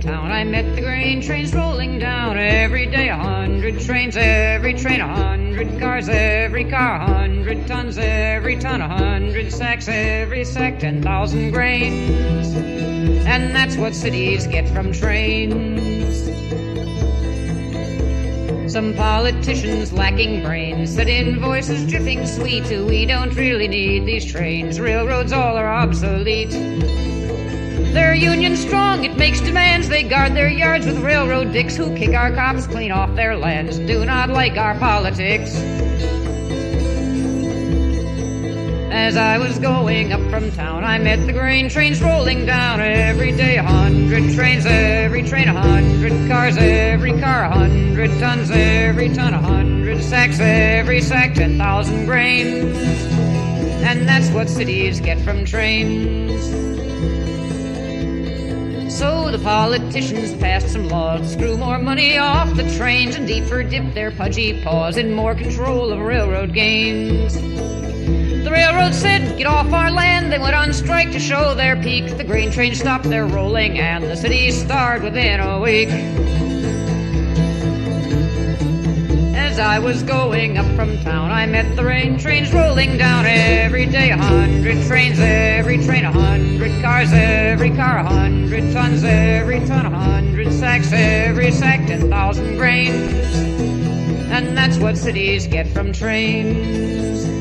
town, I met the grain trains rolling down. Every day 100 trains, every train 100 cars, every car 100 tons, every ton 100 sacks, every sack 10,000 grains. And that's what cities get from trains. Some politicians lacking brains said invoices dripping sweet. We don't really need these trains, railroads all are obsolete. They're union strong, it makes demands. They guard their yards with railroad dicks who kick our cops clean off their lands. Do not like our politics. As I was going up from town, I met the grain trains rolling down. Every day 100 trains, every train 100 cars, every car 100 tons, every ton 100 sacks, every sack 10,000 grains. And that's what cities get from trains. So the politicians passed some laws to screw more money off the trains and deeper dip their pudgy paws in more control of railroad gains. The railroad said, get off our land. They went on strike to show their peak. The grain trains stopped their rolling and the city starved within a week. As I was going up from town, I met the grain trains rolling down. Every day 100 trains, every train 100 cars, every car 100 tons, every ton 100 sacks, every sack 10,000 grains. And that's what cities get from trains.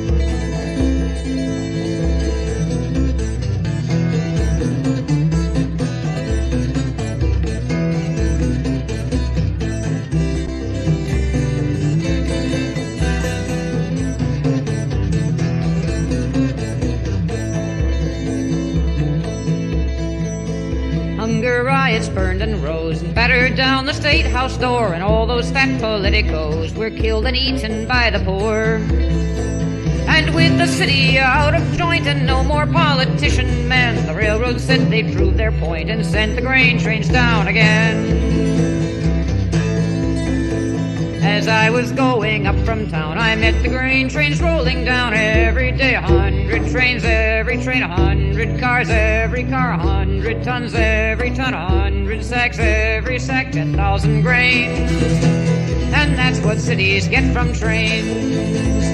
Hunger riots burned and rose and battered down the State House door, and all those fat politicos were killed and eaten by the poor. And with the city out of joint and no more politician men, the railroad said they'd prove their point and sent the grain trains down again. As I was going up from town, I met the grain trains rolling down. Every day 100 trains, every train 100 cars, every car 100 tons, every ton 100 sacks, every sack 10,000 grains. And that's what cities get from trains.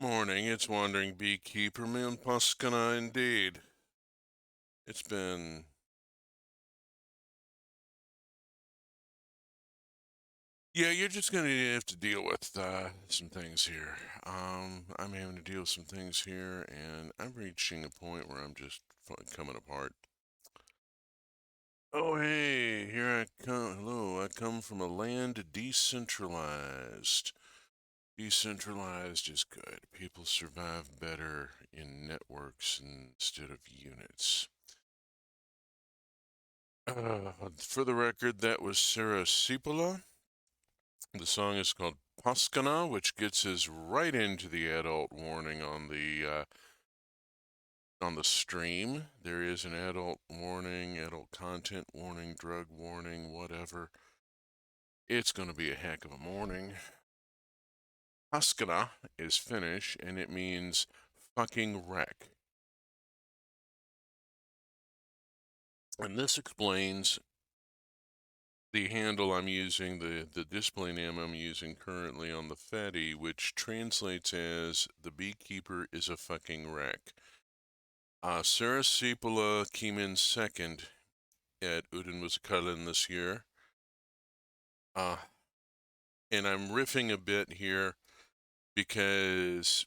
Morning, it's Wandering Beekeeper, me Paskana indeed. It's been you're just gonna have to deal with some things here. I'm having to deal with some things here, and I'm reaching a point where I'm just coming apart. Oh, hey, here I come. Hello, I come from a land decentralized. Decentralized is good. People survive better in networks instead of units. For the record, that was Sarah Cipolla. The song is called Paskana, which gets us right into the adult warning on the stream. There is an adult warning, adult content warning, drug warning, whatever. It's going to be a heck of a morning. Paskana is Finnish, and it means fucking wreck. And this explains the handle I'm using, the display name I'm using currently on the Fatty, which translates as the beekeeper is a fucking wreck. Sarah Cipolla came in second at Uuden this year. And I'm riffing a bit here because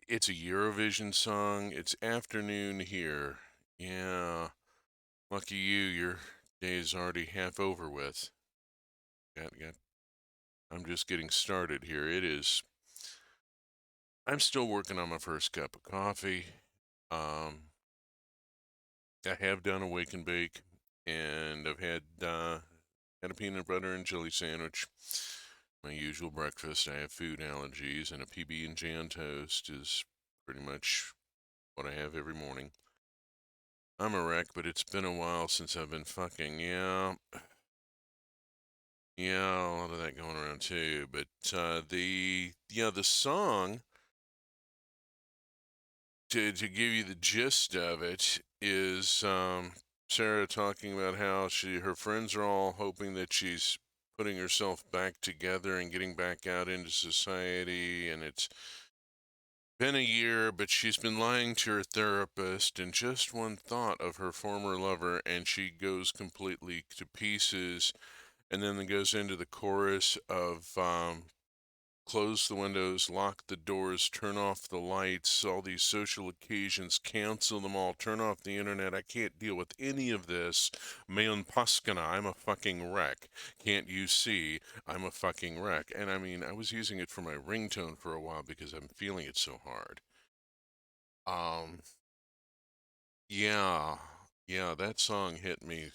it's a Eurovision song. It's afternoon here. Yeah. Lucky you, your day's already half over with. I'm just getting started here. I'm still working on my first cup of coffee. I have done a wake and bake, and I've had a peanut butter and jelly sandwich. My usual breakfast. I have food allergies, and a PB&J on toast is pretty much what I have every morning. I'm a wreck, but it's been a while since I've been fucking, yeah, a lot of that going around too. But the song to give you the gist of it, is Sarah talking about how her friends are all hoping that she's putting herself back together and getting back out into society, and it's been a year, but she's been lying to her therapist, and just one thought of her former lover, and she goes completely to pieces, and then it goes into the chorus of close the windows, lock the doors, turn off the lights, all these social occasions, cancel them all, turn off the internet. I can't deal with any of this. Mayon Paskana, I'm a fucking wreck. Can't you see? I'm a fucking wreck. And I mean, I was using it for my ringtone for a while because I'm feeling it so hard. Um, yeah, yeah, that song hit me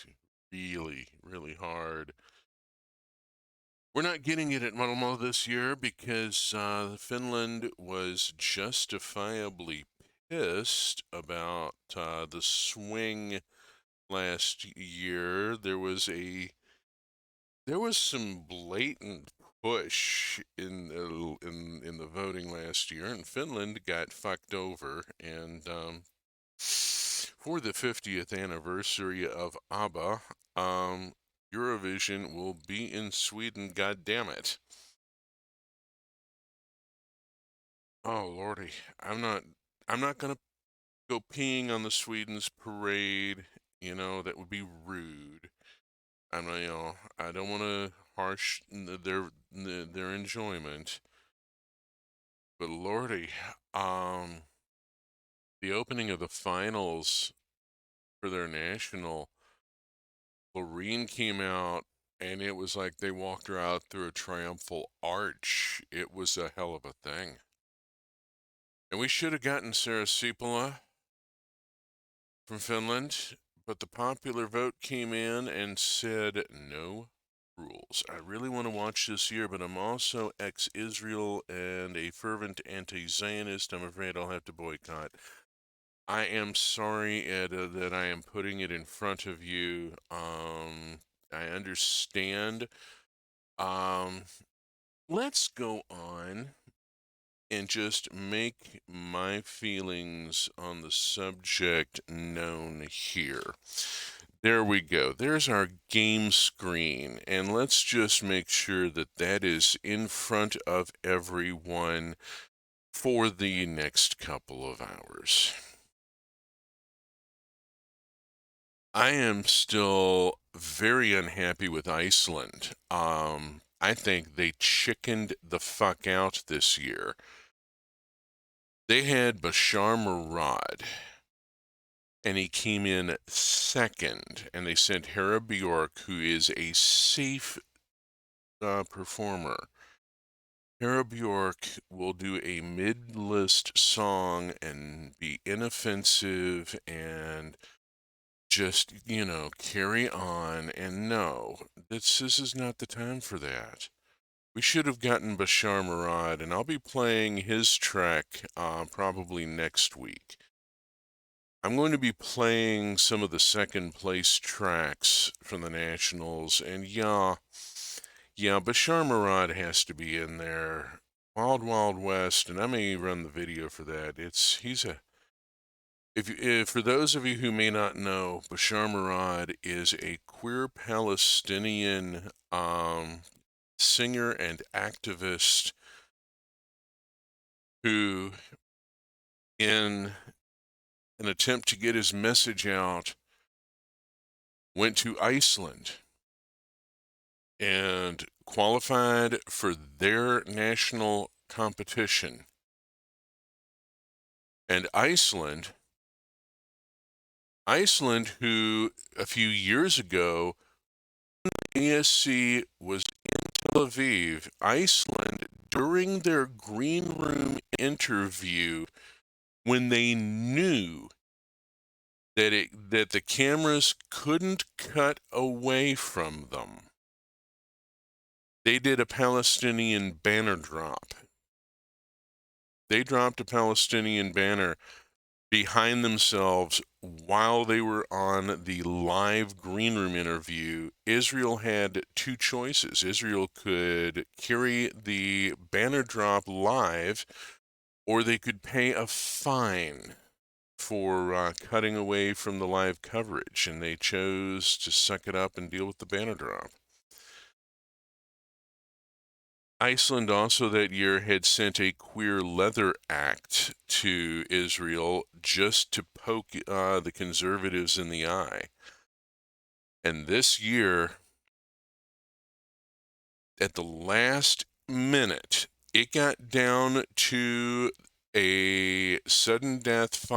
really, really hard. We're not getting it at Malmo this year because Finland was justifiably pissed about the swing last year. There was some blatant push in the voting last year, and Finland got fucked over. And for the 50th anniversary of ABBA, Eurovision will be in Sweden, god damn it. Oh lordy, I'm not gonna go peeing on the Sweden's parade, that would be rude. I'm not, I don't want to harsh their enjoyment. But lordy, the opening of the finals for their national, Loreen came out, and it was like they walked her out through a triumphal arch. It was a hell of a thing. And we should have gotten Sarah Sipala from Finland, but the popular vote came in and said no rules. I really want to watch this year, but I'm also ex-Israel and a fervent anti-Zionist. I'm afraid I'll have to boycott. I am sorry, Ed, that I am putting it in front of you. I understand. Let's go on and just make my feelings on the subject known here. There we go. There's our game screen, and let's just make sure that that is in front of everyone for the next couple of hours. I am still very unhappy with Iceland. I think they chickened the fuck out this year. They had Bashar Murad, and he came in second, and they sent Hera Bjork, who is a safe performer. Hera Bjork will do a mid-list song and be inoffensive and just, carry on. And no, this is not the time for that. We should have gotten Bashar Murad, and I'll be playing his track probably next week. I'm going to be playing some of the second place tracks from the Nationals, and yeah, Bashar Murad has to be in there. Wild Wild West, and I may run the video for that. If for those of you who may not know, Bashar Murad is a queer Palestinian singer and activist who, in an attempt to get his message out, went to Iceland and qualified for their national competition. And Iceland, who a few years ago, ASC was in Tel Aviv, Iceland, during their green room interview, when they knew that the cameras couldn't cut away from them, they did a Palestinian banner drop. They dropped a Palestinian banner behind themselves while they were on the live green room interview. Israel had two choices. Israel could carry the banner drop live, or they could pay a fine. for cutting away from the live coverage, and they chose to suck it up and deal with the banner drop. Iceland also that year had sent a queer leather act to Israel just to poke the conservatives in the eye. And this year, at the last minute, it got down to a sudden death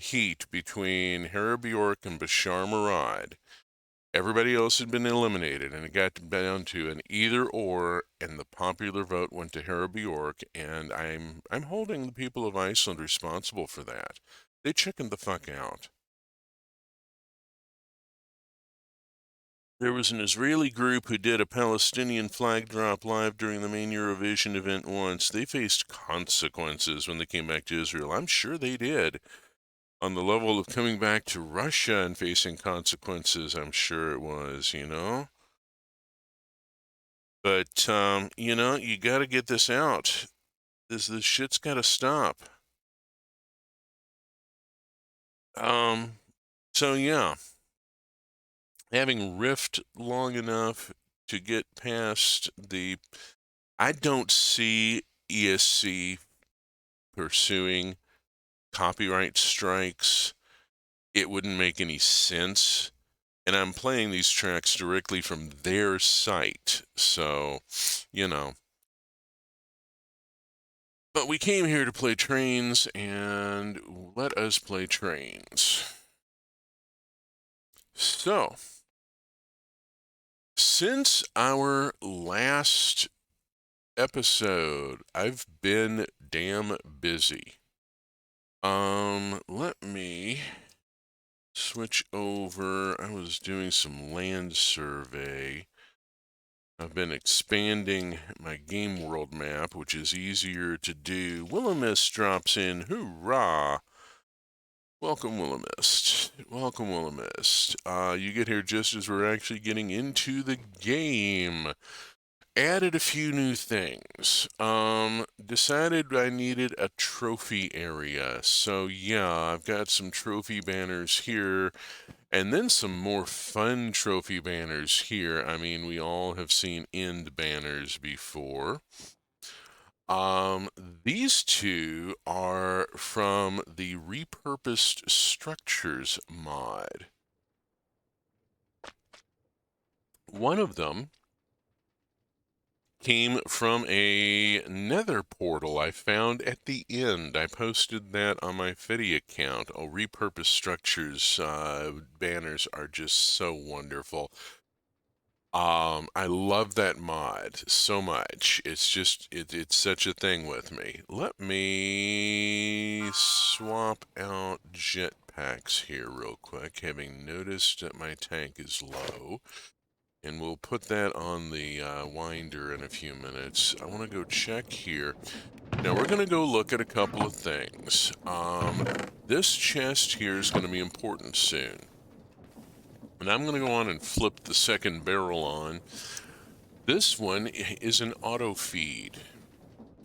heat between Hera Bjork and Bashar Murad. Everybody else had been eliminated, and it got down to an either or, and the popular vote went to Hera Bjork, and I'm holding the people of Iceland responsible for that. They chickened the fuck out. There was an Israeli group who did a Palestinian flag drop live during the main Eurovision event once. They faced consequences when they came back to Israel. I'm sure they did. On the level of coming back to Russia and facing consequences, I'm sure it was, you know? But, you know, you gotta get this out. This shit's gotta stop. So yeah. Having riffed long enough to get past I don't see ESC pursuing copyright strikes. It wouldn't make any sense. And I'm playing these tracks directly from their site. So, you know. But we came here to play trains, and let us play trains. So, since our last episode, I've been damn busy. Let me switch over. I was doing some land survey. I've been expanding my game world map, which is easier to do. Willamist drops in. Hoorah! Welcome, Willamist. Welcome, Willamist. You get here just as we're actually getting into the game. Added a few new things. Decided I needed a trophy area. So yeah, I've got some trophy banners here, and then some more fun trophy banners here. I mean, we all have seen end banners before. These two are from the Repurposed Structures mod. One of them came from a nether portal I found at the end. I posted that on my Fiddy account. Oh, Repurposed Structures banners are just so wonderful. I love that mod so much. It's just, it's such a thing with me. Let me swap out jetpacks here real quick, having noticed that my tank is low. And we'll put that on the winder in a few minutes. I want to go check here. Now we're going to go look at a couple of things. This chest here is going to be important soon. And I'm going to go on and flip the second barrel on. This one is an auto feed.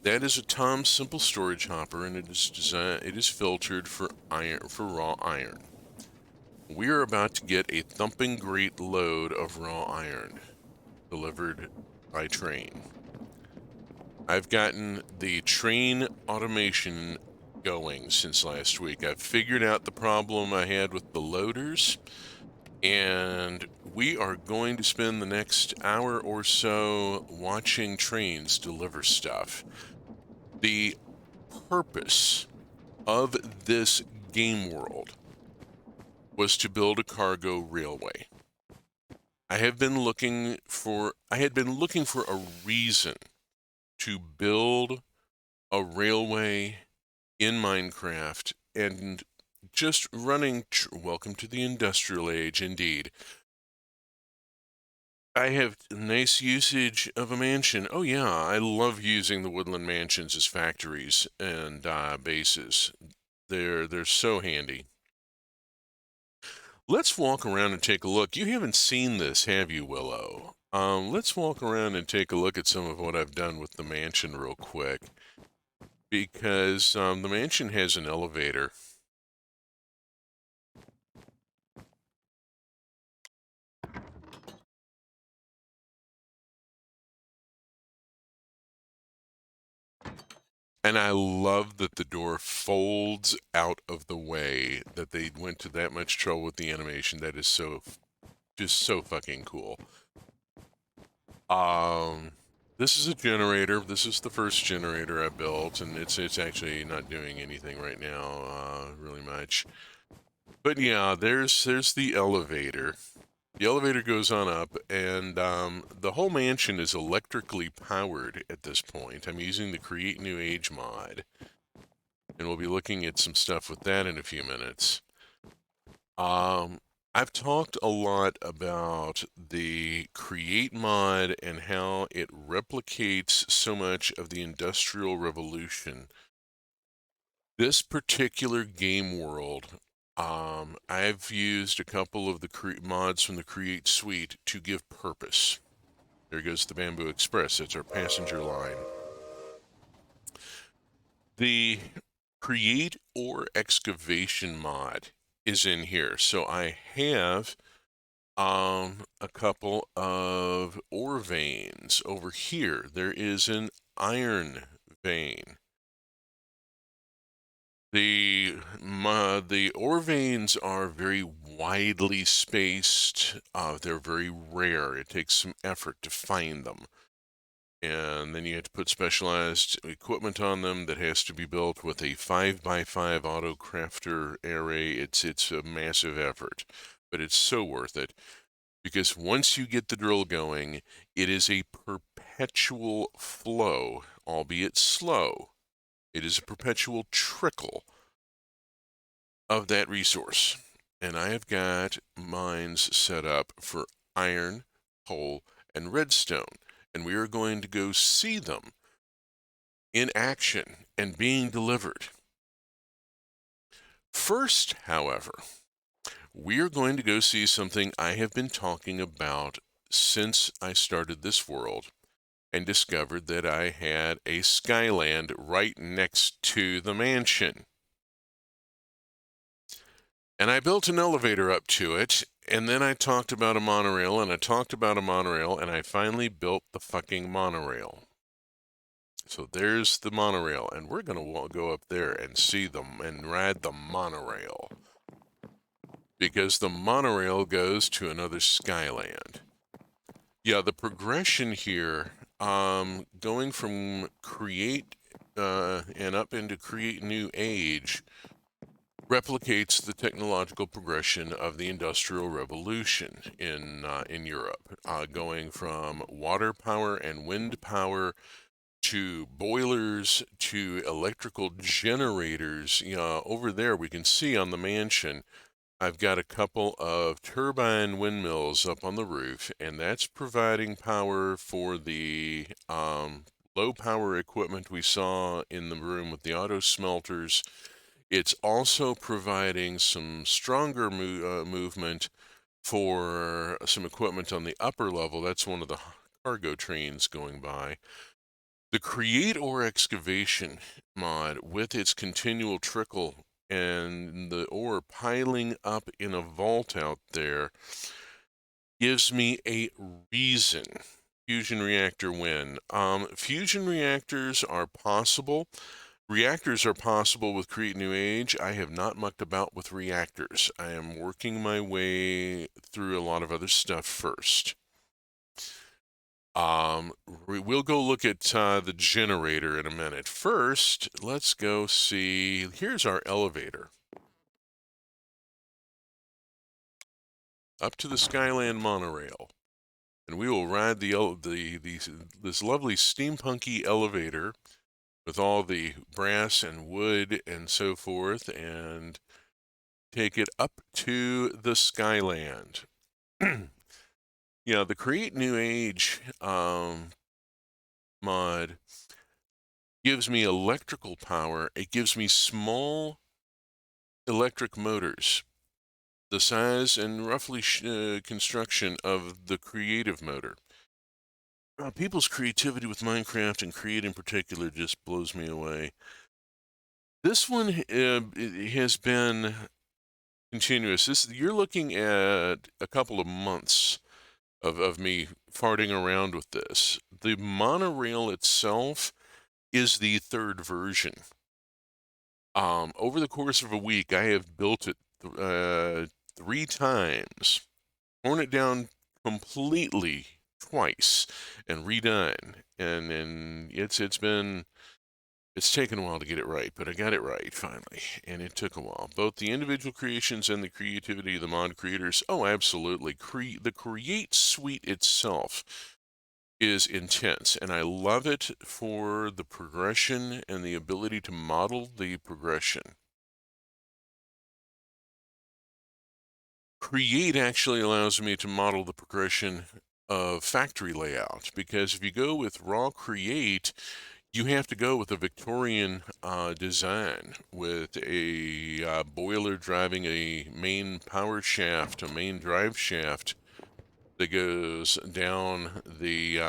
That is a Tom Simple storage hopper, and it is filtered for raw iron. We're about to get a thumping great load of raw iron delivered by train. I've gotten the train automation going since last week. I've figured out the problem I had with the loaders, and we are going to spend the next hour or so watching trains deliver stuff. The purpose of this game world was to build a cargo railway. I had been looking for a reason to build a railway in Minecraft, and just running, welcome to the industrial age, indeed. I have nice usage of a mansion. Oh yeah, I love using the woodland mansions as factories and bases. They're so handy. Let's walk around and take a look. You haven't seen this, have you, Willow? Let's walk around and take a look at some of what I've done with the mansion real quick. Because the mansion has an elevator. And I love that the door folds out of the way, that they went to that much trouble with the animation. That is just so fucking cool. This is a generator. This is the first generator I built, and it's actually not doing anything right now, really much. But yeah, there's the elevator. The elevator goes on up, and the whole mansion is electrically powered at this point. I'm using the Create New Age mod, and we'll be looking at some stuff with that in a few minutes. I've talked a lot about the Create mod and how it replicates so much of the Industrial Revolution. This particular game world, I've used a couple of the mods from the Create suite to give purpose. There goes the Bamboo Express. It's our passenger line. The Create or Excavation mod is in here. So I have a couple of ore veins over here. There is an iron vein. The ore veins are very widely spaced. They're very rare. It takes some effort to find them. And then you have to put specialized equipment on them that has to be built with a 5x5 auto crafter array. It's a massive effort, but it's so worth it, because once you get the drill going, it is a perpetual flow, albeit slow. It is a perpetual trickle of that resource. And I have got mines set up for iron, coal, and redstone. And we are going to go see them in action and being delivered. First, however, we are going to go see something I have been talking about since I started this world and discovered that I had a Skyland right next to the mansion. And I built an elevator up to it, and then I talked about a monorail, and I talked about a monorail, and I finally built the fucking monorail. So there's the monorail, and we're going to go up there and see them and ride the monorail, because the monorail goes to another Skyland. Yeah, the progression here, going from Create and up into Create New Age, replicates the technological progression of the Industrial Revolution in Europe, going from water power and wind power to boilers to electrical generators. Over there we can see on the mansion, I've got a couple of turbine windmills up on the roof, and that's providing power for the low power equipment we saw in the room with the auto smelters. It's also providing some stronger movement for some equipment on the upper level. That's one of the cargo trains going by. The Create or Excavation mod, with its continual trickle and the ore piling up in a vault out there, gives me a reason. Fusion reactor win. Fusion reactors are possible. Reactors are possible with Create New Age. I have not mucked about with reactors. I am working my way through a lot of other stuff first. We'll go look at the generator in a minute. First, let's go see. Here's our elevator up to the Skyland monorail, and we will ride this lovely steampunky elevator with all the brass and wood and so forth, and take it up to the Skyland. Yeah, the Create New Age mod gives me electrical power. It gives me small electric motors, the size and roughly construction of the creative motor. People's creativity with Minecraft and Create in particular just blows me away. This one has been continuous. You're looking at a couple of months of me farting around with this. The monorail itself is the third version. Over the course of a week, I have built it 3 times, torn it down completely twice, and redone. And it's taken a while to get it right, but I got it right finally, and it took a while. Both the individual creations and the creativity of the mod creators. Oh, absolutely. The Create suite itself is intense, and I love it for the progression and the ability to model the progression. Create actually allows me to model the progression of factory layout, because if you go with raw Create, you have to go with a Victorian design with a boiler driving a main power shaft, a main drive shaft that goes down the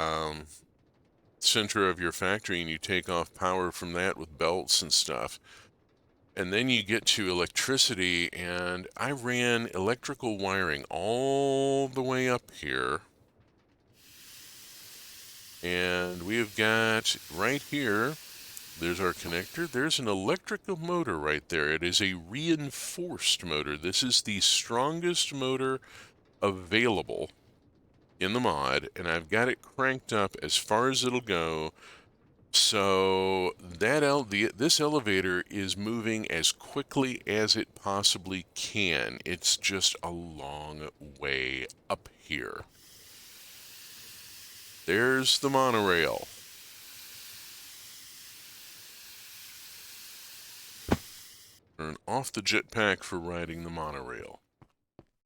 center of your factory, and you take off power from that with belts and stuff. And then you get to electricity, and I ran electrical wiring all the way up here. And we have got right here, there's our connector. There's an electrical motor right there. It is a reinforced motor. This is the strongest motor available in the mod, and I've got it cranked up as far as it'll go. So this elevator is moving as quickly as it possibly can. It's just a long way up here. There's the monorail. Turn off the jetpack for riding the monorail.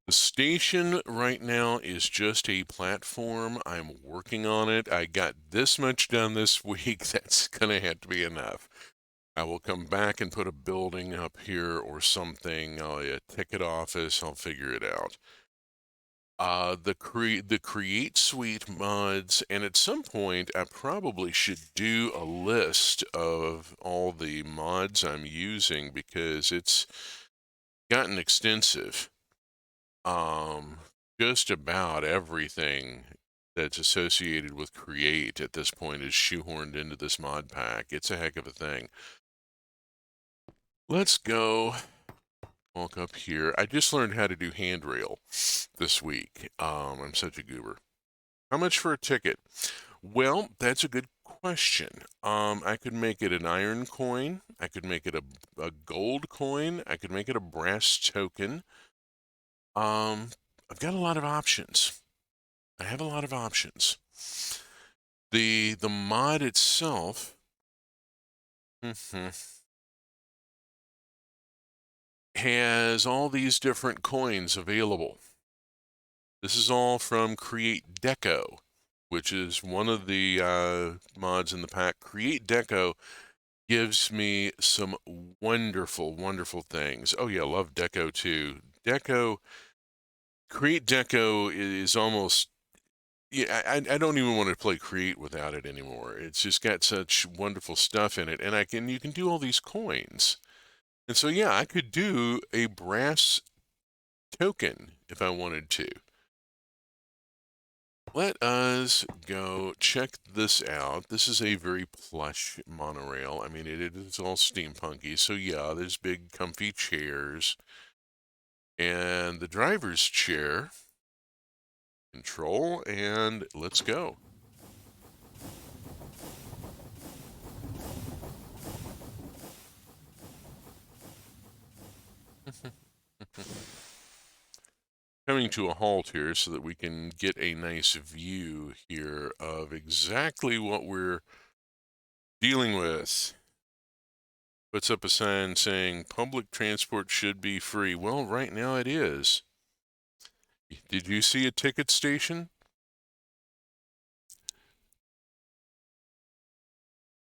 The station right now is just a platform. I'm working on it. I got this much done this week. That's going to have to be enough. I will come back and put a building up here or something, a ticket office. I'll figure it out. The Create Suite mods, and at some point I probably should do a list of all the mods I'm using, because it's gotten extensive. Just about everything that's associated with Create at this point is shoehorned into this mod pack. It's a heck of a thing. Let's go walk up here. I just learned how to do handrail this week. I'm such a goober. How much for a ticket? Well, that's a good question. I could make it an iron coin. I could make it a gold coin. I could make it a brass token. I've got a lot of options. I have a lot of options. The mod itself has all these different coins available. This is all from Create Deco, which is one of the mods in the pack. Create Deco gives me some wonderful, wonderful things. Oh yeah, love Deco too. Create Deco is almost, yeah, I don't even want to play Create without it anymore. It's just got such wonderful stuff in it, and you can do all these coins. And so yeah, I could do a brass token if I wanted to. Let us go check this out. This is a very plush monorail. I mean, it is all steampunky, so yeah, there's big comfy chairs. And the driver's chair. Control, and let's go. Coming to a halt here so that we can get a nice view here of exactly what we're dealing with. Puts up a sign saying public transport should be free. Well, right now it is. Did you see a ticket station?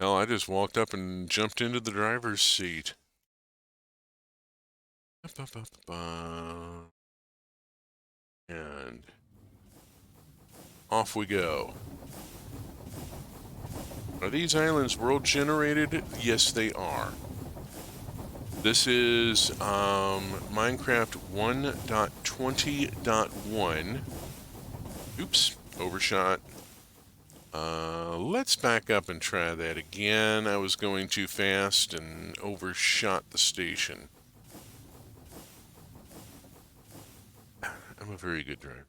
Hell, I just walked up and jumped into the driver's seat. And off we go. Are these islands world generated? Yes, they are. This is Minecraft 1.20.1. Oops, overshot. Let's back up and try that again. I was going too fast and overshot the station. I'm a very good driver.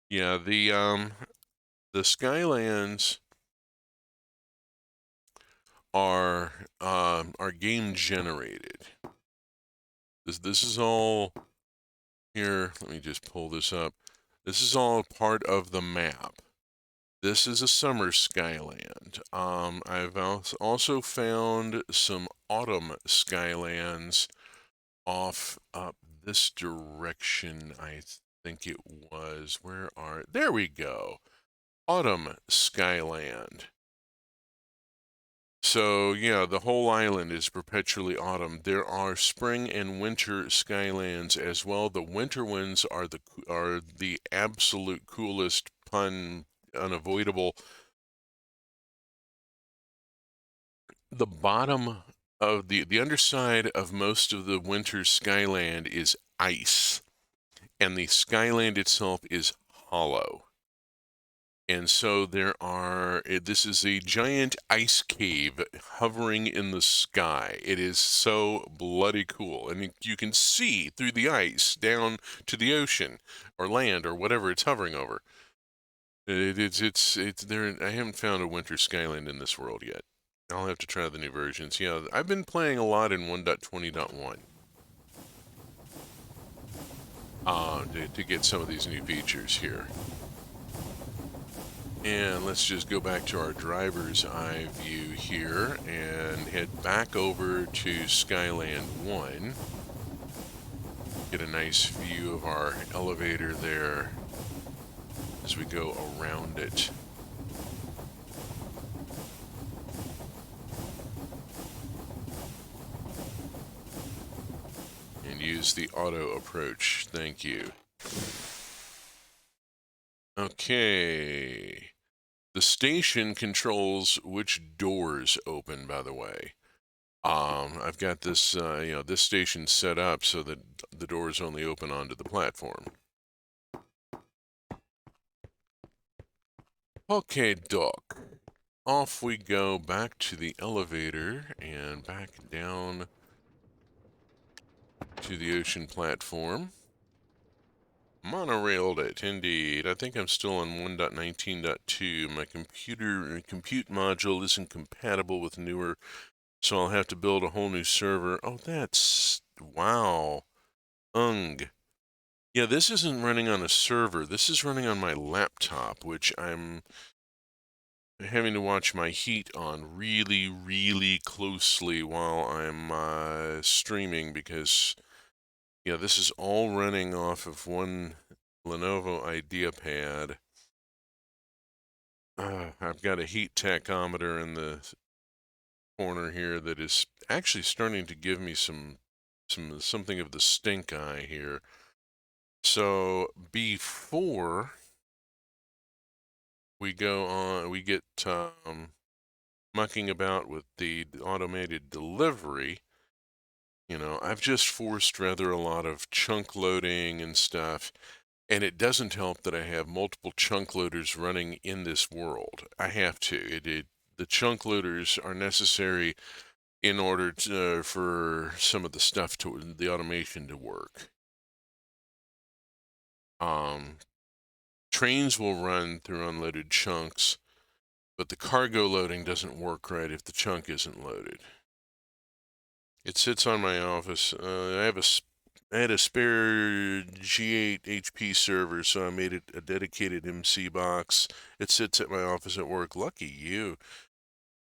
Yeah, the Skylands are game generated. This is all here. Let me just pull this up. This is all part of the map. This is a summer Skyland. I've also found some autumn Skylands off up this direction. I think it was. There we go. Autumn Skyland. So yeah, the whole island is perpetually autumn. There are spring and winter Skylands as well. The winter ones are the absolute coolest, pun unavoidable. The bottom of the underside of most of the winter Skyland is ice, and the Skyland itself is hollow. And so this is a giant ice cave hovering in the sky. It is so bloody cool. And you can see through the ice down to the ocean or land or whatever it's hovering over. It's there. I haven't found a winter Skyland in this world yet. I'll have to try the new versions. Yeah, I've been playing a lot in 1.20.1 to get some of these new features here. And let's just go back to our driver's eye view here and head back over to Skyland 1. Get a nice view of our elevator there as we go around it. And use the auto approach. Thank you. Okay. The station controls which doors open, by the way. I've got this, this station set up so that the doors only open onto the platform. Okay, Doc. Off we go back to the elevator and back down to the ocean platform. Monorailed it, indeed. I think I'm still on 1.19.2. My compute module isn't compatible with newer, so I'll have to build a whole new server. Oh, wow. Yeah, this isn't running on a server. This is running on my laptop, which I'm having to watch my heat on really, really closely while I'm streaming because, yeah, this is all running off of one Lenovo IdeaPad. I've got a heat tachometer in the corner here that is actually starting to give me something of the stink eye here. So before we go on, we get mucking about with the automated delivery. You know, I've just forced rather a lot of chunk loading and stuff, and it doesn't help that I have multiple chunk loaders running in this world. I have to. The chunk loaders are necessary in order for some of the stuff the automation to work. Trains will run through unloaded chunks, but the cargo loading doesn't work right if the chunk isn't loaded. It sits on my office. I had a spare G8 HP server, so I made it a dedicated MC box. It sits at my office at work. Lucky you.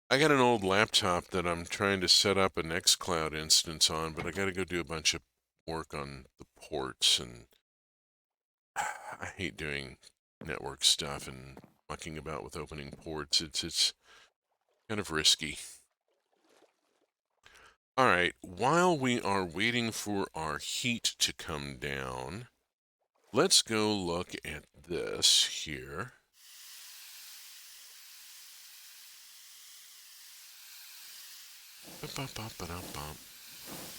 I got an old laptop that I'm trying to set up an Xcloud instance on, but I got to go do a bunch of work on the ports, and I hate doing network stuff and mucking about with opening ports. It's kind of risky. All right, while we are waiting for our heat to come down, let's go look at this here.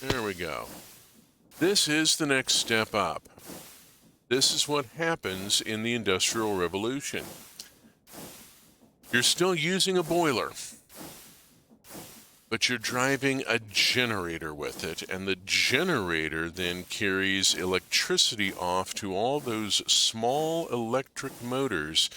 There we go. This is the next step up. This is what happens in the Industrial Revolution. You're still using a boiler, but you're driving a generator with it, and the generator then carries electricity off to all those small electric motors,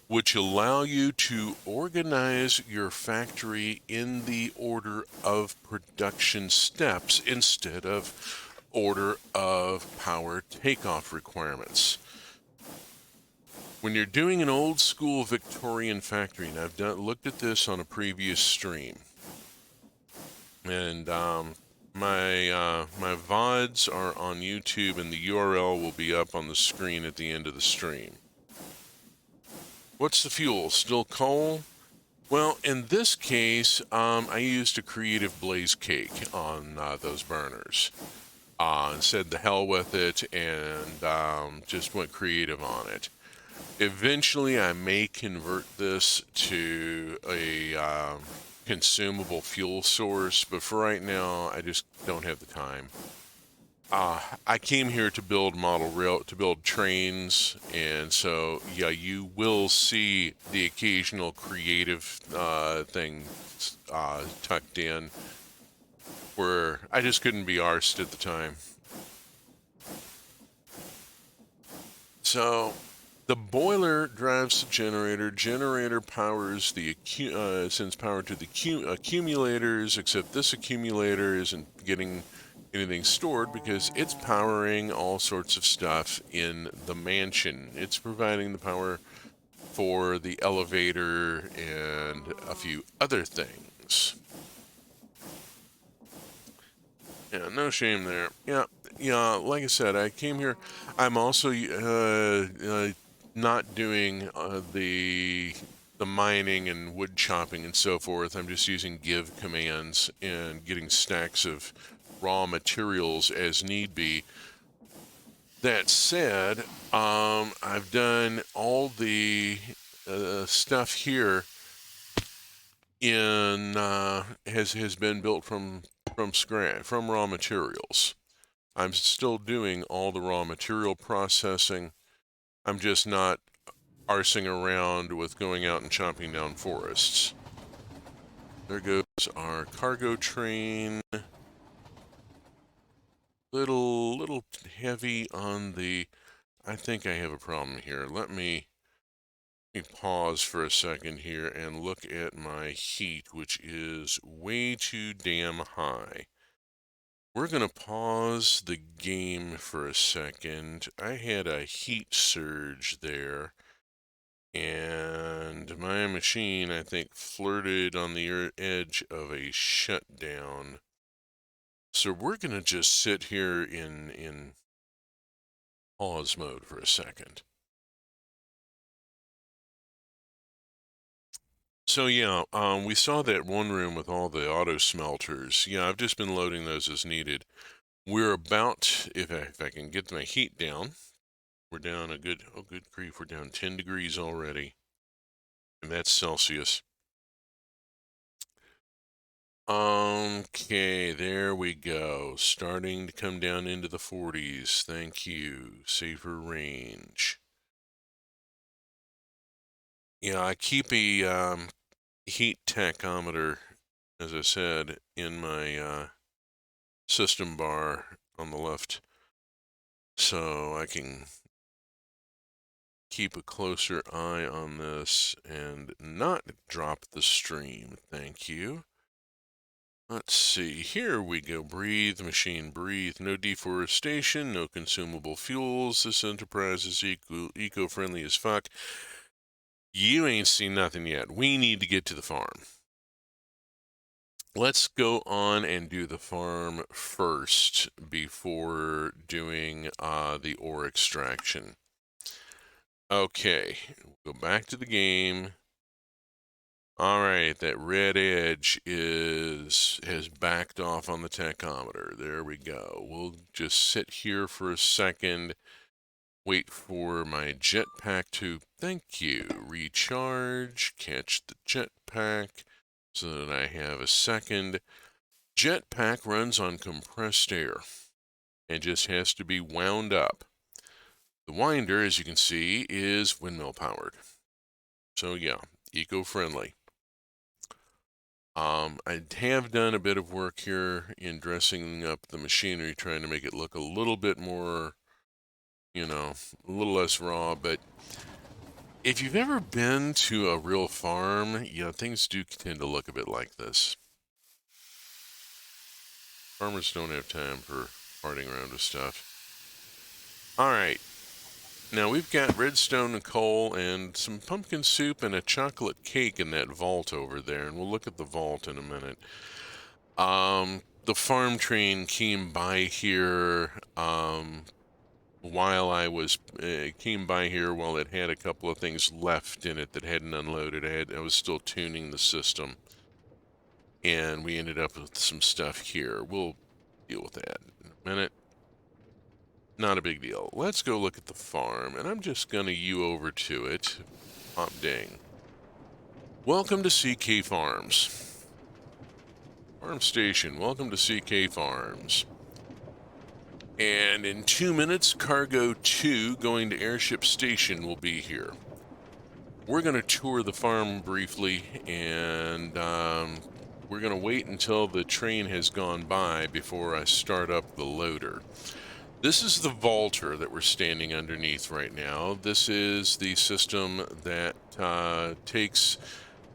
which allow you to organize your factory in the order of production steps instead of order of power takeoff requirements. When you're doing an old school Victorian factory, and I've looked at this on a previous stream, and my VODs are on YouTube, and the URL will be up on the screen at the end of the stream. What's the fuel? Still coal? Well, in this case, I used a creative blaze cake on those burners. And said the hell with it, and just went creative on it. Eventually, I may convert this to a consumable fuel source, but for right now, I just don't have the time. I came here to build to build trains, and so yeah, you will see the occasional creative thing tucked in, where I just couldn't be arsed at the time. So the boiler drives the generator. Generator powers sends power to the accumulators, except this accumulator isn't getting anything stored because it's powering all sorts of stuff in the mansion. It's providing the power for the elevator and a few other things. Yeah, no shame there. Yeah, like I said, I came here. I'm also not doing the mining and wood chopping and so forth. I'm just using give commands and getting stacks of raw materials as need be. That said, I've done all the stuff here in has been built from scratch, from raw materials. I'm still doing all the raw material processing. I'm just not arsing around with going out and chopping down forests. There goes our cargo train. Little heavy on the... I think I have a problem here. Let me pause for a second here and look at my heat, which is way too damn high. We're going to pause the game for a second. I had a heat surge there, and my machine, I think, flirted on the edge of a shutdown. So we're going to just sit here in pause mode for a second. So yeah, we saw that one room with all the auto smelters. Yeah, I've just been loading those as needed. We're about, if I can get my heat down, we're down a good, oh good grief, we're down 10 degrees already. And that's Celsius. Okay, there we go. Starting to come down into the 40s. Thank you. Safer range. Yeah, I keep a heat tachometer, as I said, in my system bar on the left, so I can keep a closer eye on this and not drop the stream. Thank you. Let's see, here we go. Breathe, machine, breathe. No deforestation, no consumable fuels. This enterprise is eco-friendly as fuck. You ain't seen nothing yet. We need to get to the farm. Let's go on and do the farm first before doing the ore extraction. Okay, go back to the game. All right, that red edge has backed off on the tachometer. There we go. We'll just sit here for a second, wait for my jetpack to, thank you, recharge, catch the jetpack so that I have a second. Jetpack runs on compressed air. and just has to be wound up. The winder, as you can see, is windmill powered. So yeah, eco-friendly. I have done a bit of work here in dressing up the machinery, trying to make it look a little bit more, you know, a little less raw. But if you've ever been to a real farm, things do tend to look a bit like this. Farmers don't have time for farting around with stuff. All right. Now we've got redstone and coal and some pumpkin soup and a chocolate cake in that vault over there, and we'll look at the vault in a minute. The farm train came by here while I was came by here while it had a couple of things left in it that hadn't unloaded. I was still tuning the system, and we ended up with some stuff here. We'll deal with that in a minute. Not a big deal. Let's go look at the farm, and I'm just gonna over to it. Pop ding. Welcome to CK Farms. Farm Station, welcome to CK Farms. And in 2 minutes, Cargo 2 going to Airship Station will be here. We're going to tour the farm briefly, and we're going to wait until the train has gone by before I start up the loader. This is the vaulter that we're standing underneath right now. This is the system that takes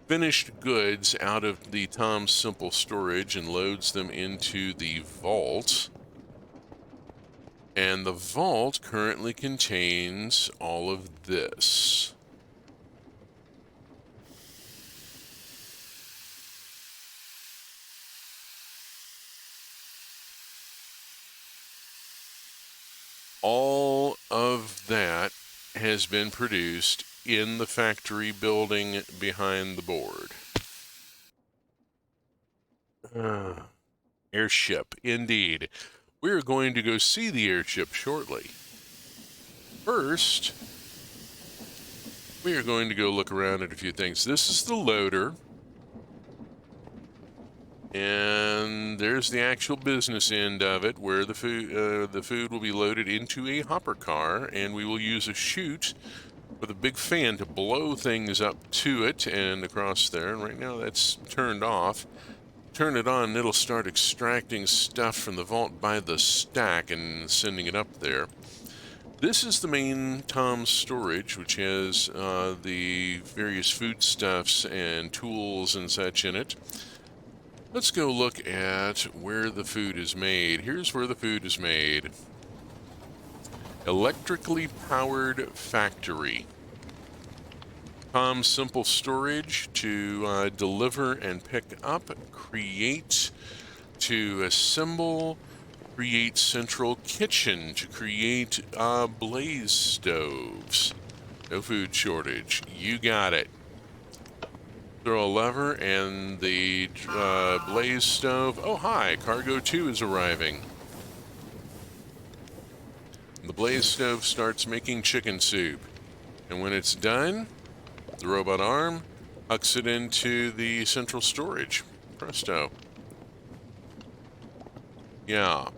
finished goods out of the Tom's Simple storage and loads them into the vault. And the vault currently contains all of this. All of that has been produced in the factory building behind the board. Airship, indeed. We're going to go see the airship shortly. First, we are going to go look around at a few things. This is the loader. And there's the actual business end of it, where the food will be loaded into a hopper car, and we will use a chute with a big fan to blow things up to it and across there. And right now that's turned off. Turn it on, and it'll start extracting stuff from the vault by the stack and sending it up there. This is the main Tom's storage, which has the various foodstuffs and tools and such in it. Let's go look at where the food is made. Here's where the food is made. Electrically powered factory. Tom's Simple Storage to deliver and pick up, create, to assemble, create central kitchen, to create blaze stoves. No food shortage. You got it. Throw a lever and the blaze stove. Oh, hi, Cargo 2 is arriving. The blaze stove starts making chicken soup. And when it's done, the robot arm hooks it into the central storage. Presto. Yeah.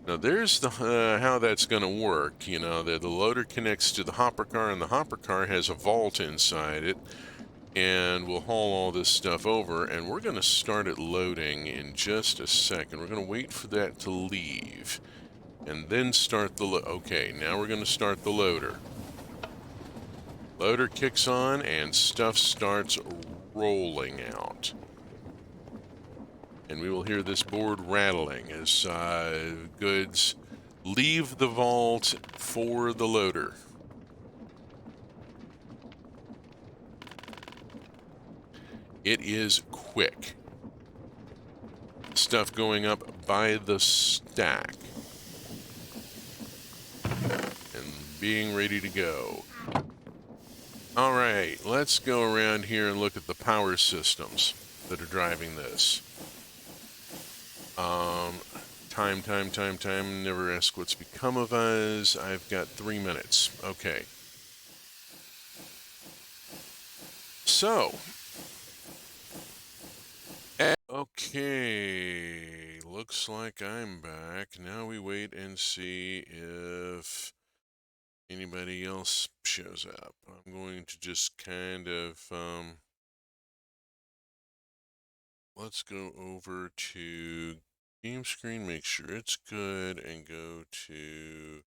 Now there's the how that's going to work. You know, the loader connects to the hopper car, and the hopper car has a vault inside it. And we'll haul all this stuff over, and we're going to start it loading in just a second. We're going to wait for that to leave, and then start the okay, now we're going to start the loader. Loader kicks on, and stuff starts rolling out. And we will hear this board rattling as goods leave the vault for the loader. It is quick. Stuff going up by the stack. And being ready to go. All right, let's go around here and look at the power systems that are driving this. Time. Never ask what's become of us. I've got 3 minutes. Okay. So. Okay, looks looks like I'm back. Now we wait and see if anybody else shows up. I'm going to just kind of, let's go over to game screen, make sure it's good, and go to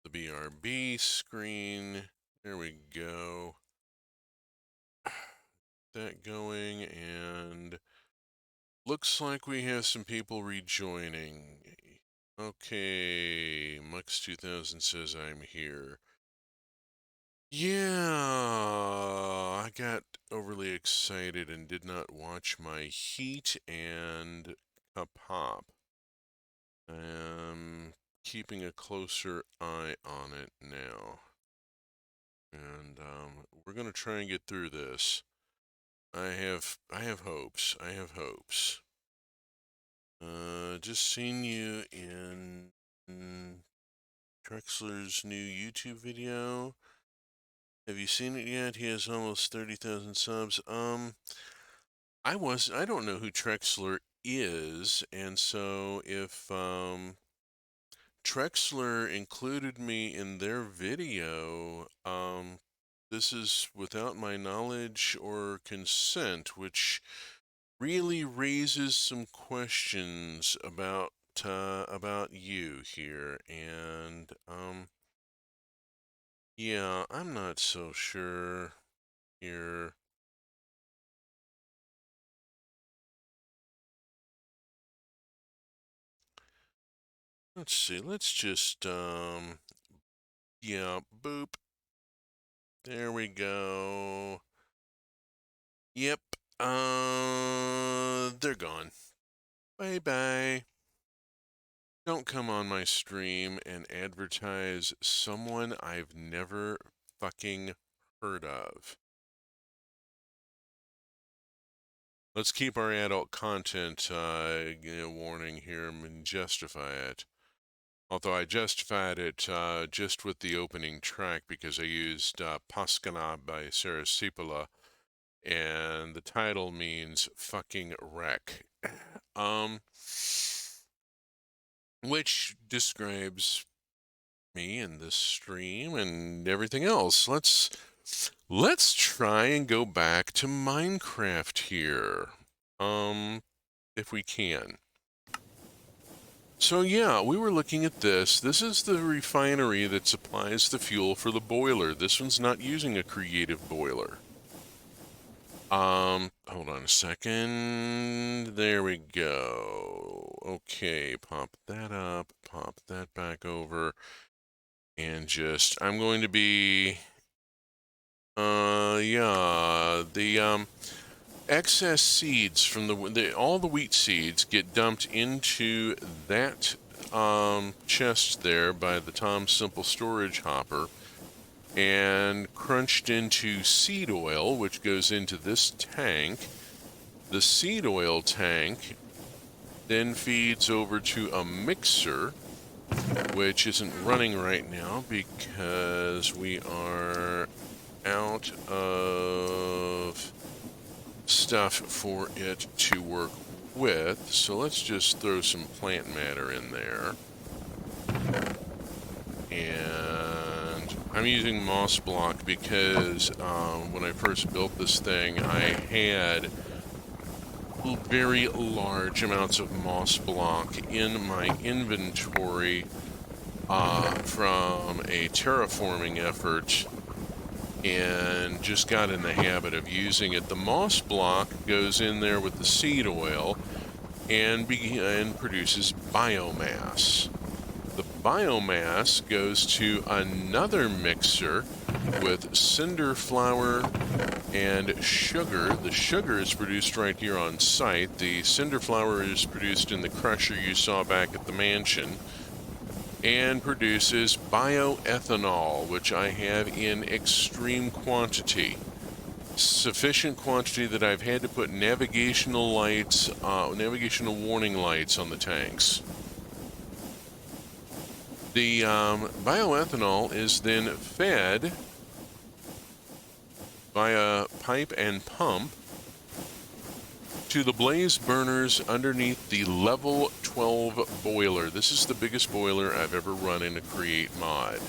the BRB screen. There we go. That going, and looks like we have some people rejoining. Okay, Mux2000 says I'm here. Yeah, I got overly excited and did not watch my heat and a pop. I'm keeping a closer eye on it now. And we're gonna try and get through this. I have hopes. I have hopes. Just seen you in Trexler's new YouTube video. Have you seen it yet? He has almost 30,000 subs. I don't know who Trexler is, and so if Trexler included me in their video, this is without my knowledge or consent, which really raises some questions about you here, and yeah, I'm not so sure here. Let's see, let's just yeah, boop. There we go. Yep. They're gone. Bye bye. Don't come on my stream and advertise someone I've never fucking heard of. Let's keep our adult content warning here and justify it. Although I justified it just with the opening track because I used Paskana by Sarah Cipolla, and the title means fucking wreck. Which describes me and this stream and everything else. Let's try and go back to Minecraft here. If we can. So yeah, we were looking at this. This is the refinery that supplies the fuel for the boiler. This one's not using a creative boiler. Hold on a second. There we go. Okay, pop that up, pop that back over, and just, I'm going to be, yeah, the, excess seeds from all the wheat seeds get dumped into that, chest there by the Tom Simple storage hopper, and crunched into seed oil, which goes into this tank. The seed oil tank then feeds over to a mixer, which isn't running right now because we are out of stuff for it to work with. So let's just throw some plant matter in there. And I'm using moss block because when I first built this thing, I had very large amounts of moss block in my inventory from a terraforming effort, and just got in the habit of using it. The moss block goes in there with the seed oil and produces biomass. The biomass goes to another mixer with cinder flour and sugar. The sugar is produced right here on site. The cinder flour is produced in the crusher you saw back at the mansion, and produces bioethanol, which I have in extreme quantity. Sufficient quantity that I've had to put navigational warning lights on the tanks. The bioethanol is then fed via pipe and pump to the blaze burners underneath the level 12 boiler. This is the biggest boiler I've ever run in a Create mod.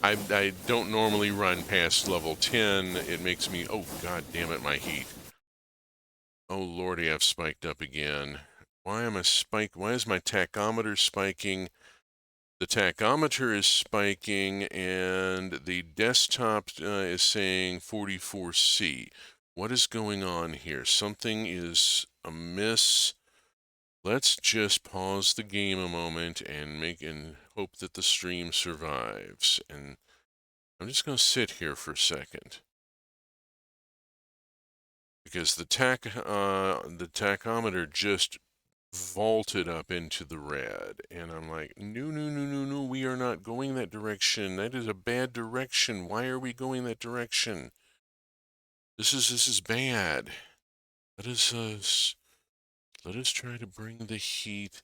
I don't normally run past level 10. It makes me, oh god damn it, my heat. Oh lordy, I've spiked up again. Why is my tachometer spiking? The tachometer is spiking and the desktop is saying 44C. What is going on here? Something is amiss. Let's just pause the game a moment and hope that the stream survives. And I'm just going to sit here for a second. Because the tachometer just vaulted up into the red, and I'm like, no, we are not going that direction. That is a bad direction. Why are we going that direction? This is bad. Let us try to bring the heat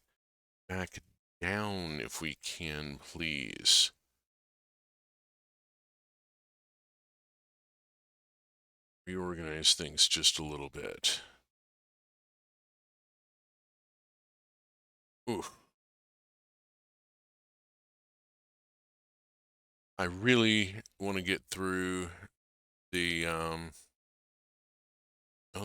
back down if we can, please. Reorganize things just a little bit. Ooh. I really want to get through the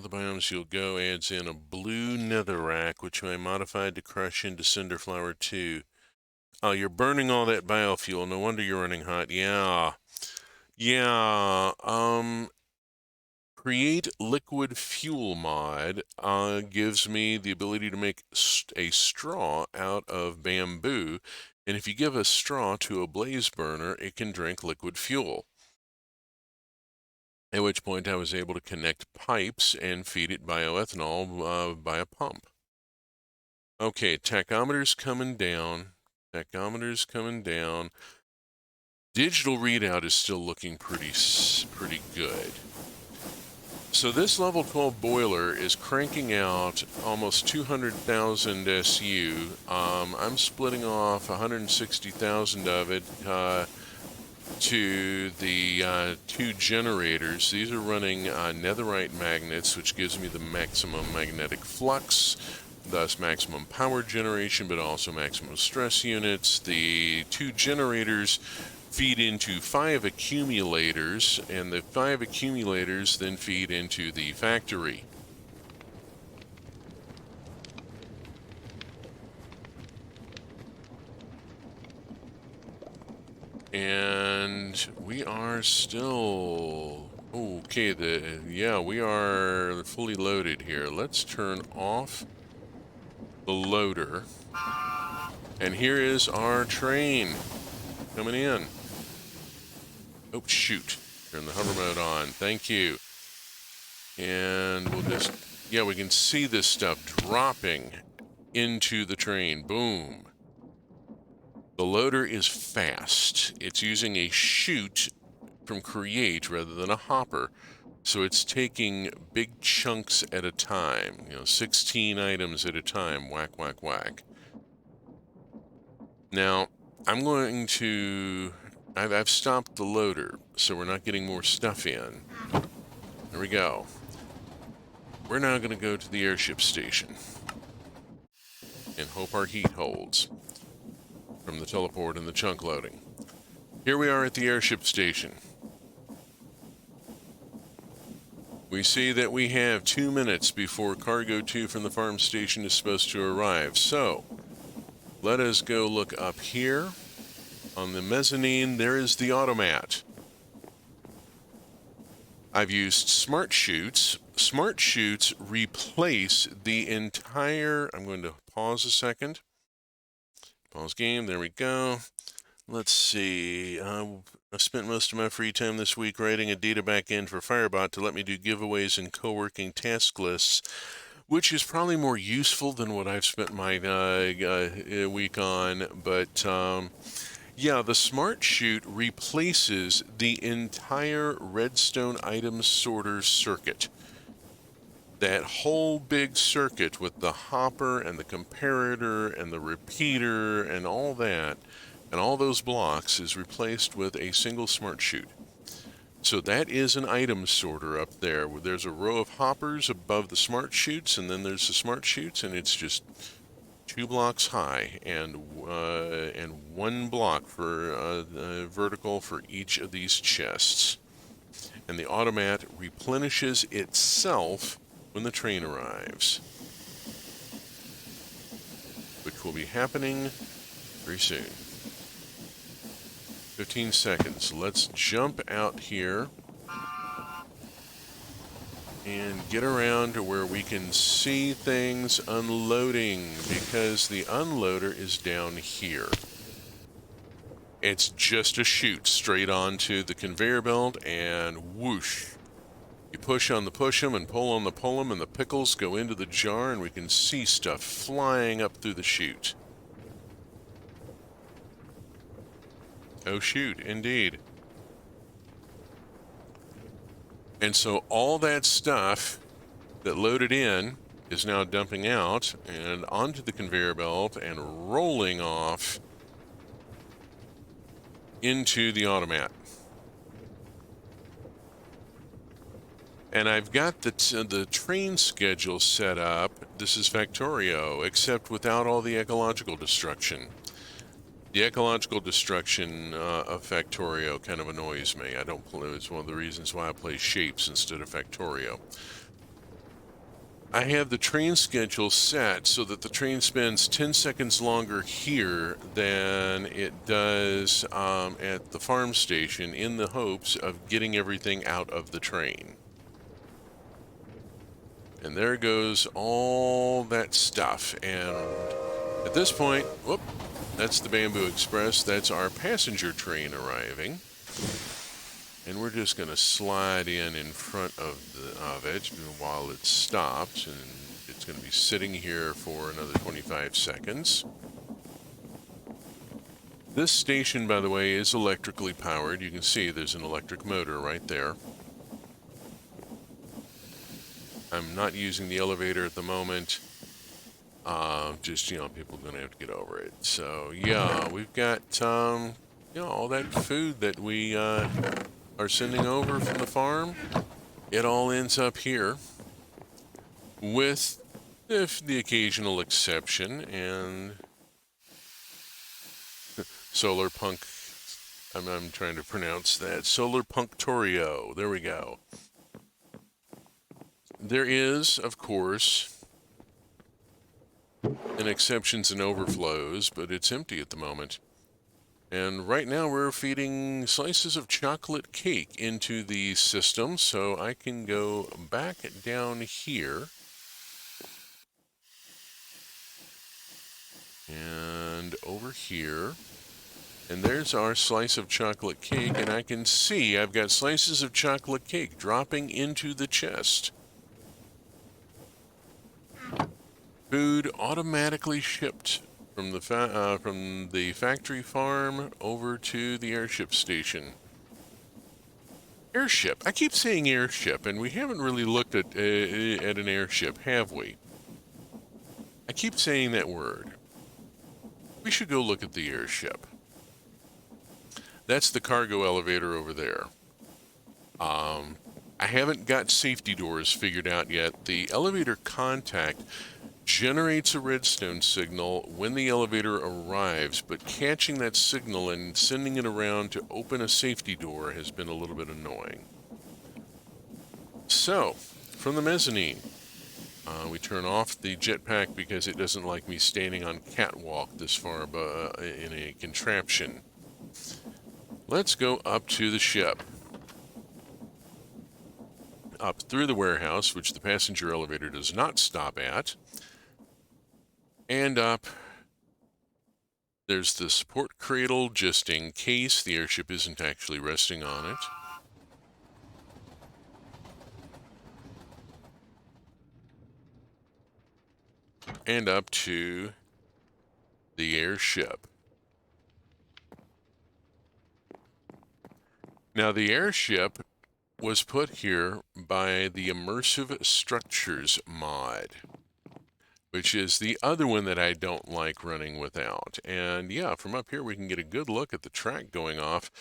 the biomes you'll go adds in a blue netherrack, which I modified to crush into cinderflower 2. Oh, you're burning all that biofuel. No wonder you're running hot. Yeah. Create liquid fuel mod gives me the ability to make a straw out of bamboo. And if you give a straw to a blaze burner, it can drink liquid fuel. At which point I was able to connect pipes and feed it bioethanol by a pump. Okay, tachometer's coming down. Tachometer's coming down. Digital readout is still looking pretty good. So this level 12 boiler is cranking out almost 200,000 SU. I'm splitting off 160,000 of it to the 2 generators. These are running netherite magnets, which gives me the maximum magnetic flux, thus maximum power generation, but also maximum stress units. The 2 generators feed into 5 accumulators, and the 5 accumulators then feed into the factory. And we are still okay. We are fully loaded here. Let's turn off the loader, and here is our train coming in. Oh, shoot. Turn the hover mode on. Thank you. And we'll just, we can see this stuff dropping into the train. Boom. The loader is fast. It's using a chute from Create rather than a hopper. So it's taking big chunks at a time. 16 items at a time. Whack, whack, whack. Now, I'm going to... I've stopped the loader, so we're not getting more stuff in. There we go. We're now going to go to the airship station and hope our heat holds from the teleport and the chunk loading. Here we are at the airship station. We see that we have 2 minutes before Cargo 2 from the farm station is supposed to arrive. So, let us go look up here. On the mezzanine, there is the automat. I've used smart chutes. Smart chutes replace the entire... I'm going to pause a second. Pause game. There we go. Let's see. I spent most of my free time this week writing a data backend for Firebot to let me do giveaways and co-working task lists, which is probably more useful than what I've spent my week on. But... the smart chute replaces the entire redstone item sorter circuit. That whole big circuit with the hopper and the comparator and the repeater and all that, and all those blocks is replaced with a single smart chute. So that is an item sorter up there. Where there's a row of hoppers above the smart chutes, and then there's the smart chutes, and it's just 2 blocks high and 1 block for vertical for each of these chests. And the automat replenishes itself when the train arrives, which will be happening very soon. 15 seconds. Let's jump out here and get around to where we can see things unloading, because the unloader is down here. It's just a chute straight onto the conveyor belt, and whoosh. You push on the push 'em and pull on the pull 'em, and the pickles go into the jar, and we can see stuff flying up through the chute. Oh shoot, indeed. And so all that stuff that loaded in is now dumping out and onto the conveyor belt and rolling off into the automat. And I've got the train schedule set up. This is Factorio, except without all the ecological destruction. The ecological destruction of Factorio kind of annoys me. I don't play. It's one of the reasons why I play Shapes instead of Factorio. I have the train schedule set so that the train spends 10 seconds longer here than it does at the farm station, in the hopes of getting everything out of the train. And there goes all that stuff. And at this point, whoop, that's the Bamboo Express. That's our passenger train arriving. And we're just going to slide in front of it while it's stopped. And it's going to be sitting here for another 25 seconds. This station, by the way, is electrically powered. You can see there's an electric motor right there. I'm not using the elevator at the moment. Just, people are going to have to get over it. So, yeah, we've got, all that food that we are sending over from the farm. It all ends up here, with the occasional exception, and Solar Punk, I'm trying to pronounce that, Solar Punctorio, there we go. There is, of course, an exceptions and overflows, but it's empty at the moment. And right now we're feeding slices of chocolate cake into the system, so I can go back down here and over here. And there's our slice of chocolate cake, and I can see I've got slices of chocolate cake dropping into the chest. Food automatically shipped from the factory farm over to the airship station. Airship. I keep saying airship, and we haven't really looked at an airship, have we? I keep saying that word. We should go look at the airship. That's the cargo elevator over there. I haven't got safety doors figured out yet. The elevator contact generates a redstone signal when the elevator arrives, but catching that signal and sending it around to open a safety door has been a little bit annoying. So, from the mezzanine, we turn off the jetpack because it doesn't like me standing on catwalk this far in a contraption. Let's go up to the ship. Up through the warehouse, which the passenger elevator does not stop at. And up, there's the support cradle, just in case the airship isn't actually resting on it. And up to the airship. Now, the airship was put here by the Immersive Structures mod, which is the other one that I don't like running without. And yeah, from up here we can get a good look at the track going off.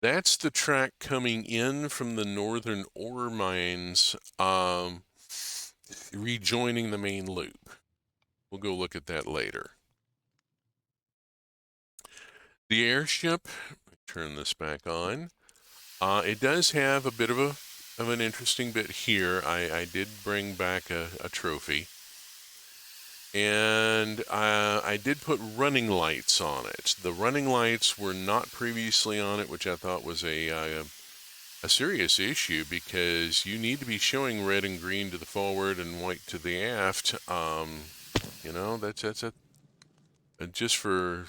That's the track coming in from the northern ore mines, rejoining the main loop. We'll go look at that later. The airship, turn this back on. It does have a bit of an interesting bit here. I did bring back a trophy. And I did put running lights on it. The running lights were not previously on it, which I thought was a serious issue, because you need to be showing red and green to the forward and white to the aft. You know, that's just for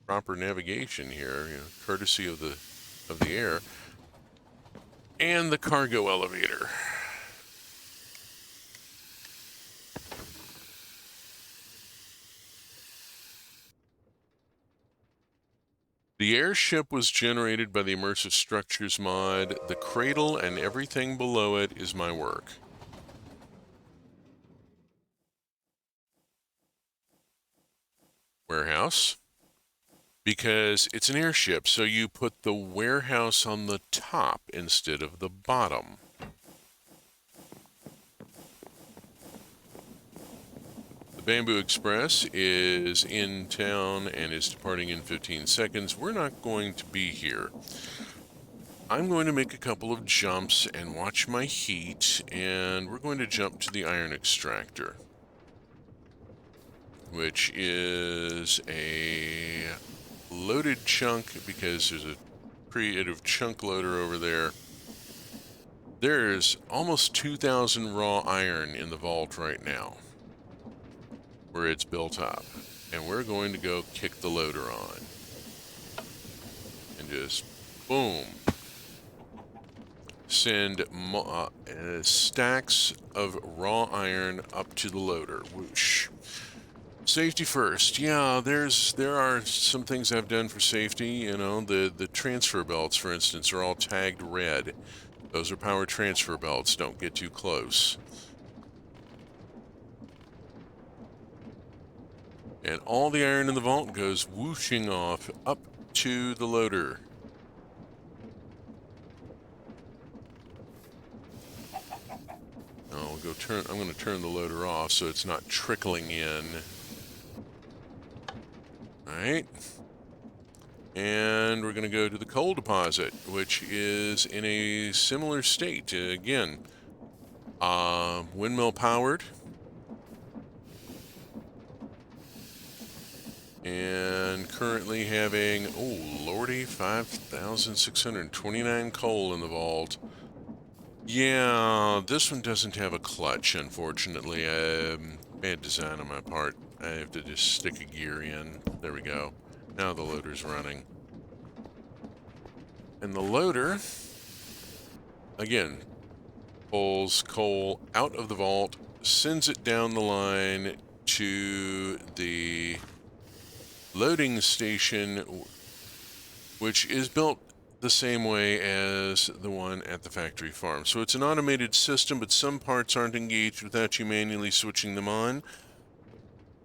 proper navigation here, you know, courtesy of the air. And the cargo elevator. The airship was generated by the Immersive Structures mod. The cradle and everything below it is my work. Warehouse. Because it's an airship, so you put the warehouse on the top instead of the bottom. The Bamboo Express is in town and is departing in 15 seconds. We're not going to be here. I'm going to make a couple of jumps and watch my heat, and we're going to jump to the iron extractor, which is a loaded chunk, because there's a creative chunk loader over there. There's almost 2,000 raw iron in the vault right now, where it's built up, and we're going to go kick the loader on and just boom, send stacks of raw iron up to the loader. Whoosh. Safety first. Yeah, there are some things I've done for safety. You know, the transfer belts, for instance, are all tagged red. Those are power transfer belts. Don't get too close. And all the iron in the vault goes whooshing off up to the loader. I'm going to turn the loader off so it's not trickling in. Alright. And we're going to go to the coal deposit, which is in a similar state. Again, windmill powered. And currently having, oh lordy, 5,629 coal in the vault. Yeah, this one doesn't have a clutch, unfortunately. Bad design on my part. I have to just stick a gear in. There we go. Now the loader's running. And the loader, again, pulls coal out of the vault, sends it down the line to the loading station, which is built the same way as the one at the factory farm. So it's an automated system, but some parts aren't engaged without you manually switching them on.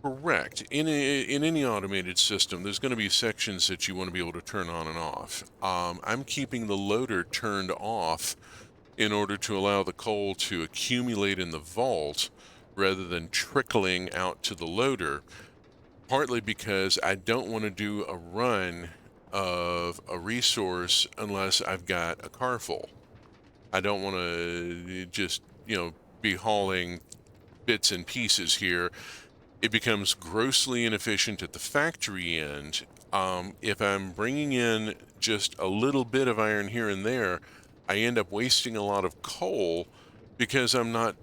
Correct. In any automated system, there's going to be sections that you want to be able to turn on and off. I'm keeping the loader turned off in order to allow the coal to accumulate in the vault rather than trickling out to the loader, partly because I don't want to do a run of a resource unless I've got a car full. I don't want to just, be hauling bits and pieces here. It becomes grossly inefficient at the factory end. If I'm bringing in just a little bit of iron here and there, I end up wasting a lot of coal because I'm not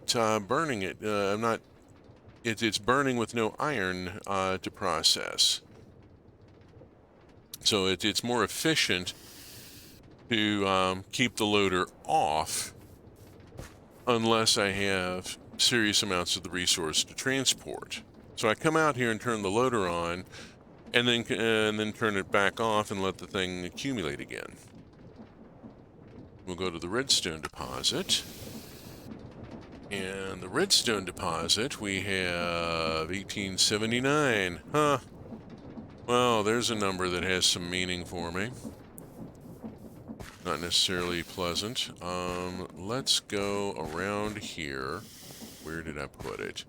burning it. It's burning with no iron to process. So it's more efficient to keep the loader off unless I have serious amounts of the resource to transport. So I come out here and turn the loader on, and then turn it back off and let the thing accumulate again. We'll go to the redstone deposit. And the redstone deposit, we have 1879. Huh. Well, there's a number that has some meaning for me. Not necessarily pleasant. Let's go around here. Where did I put it?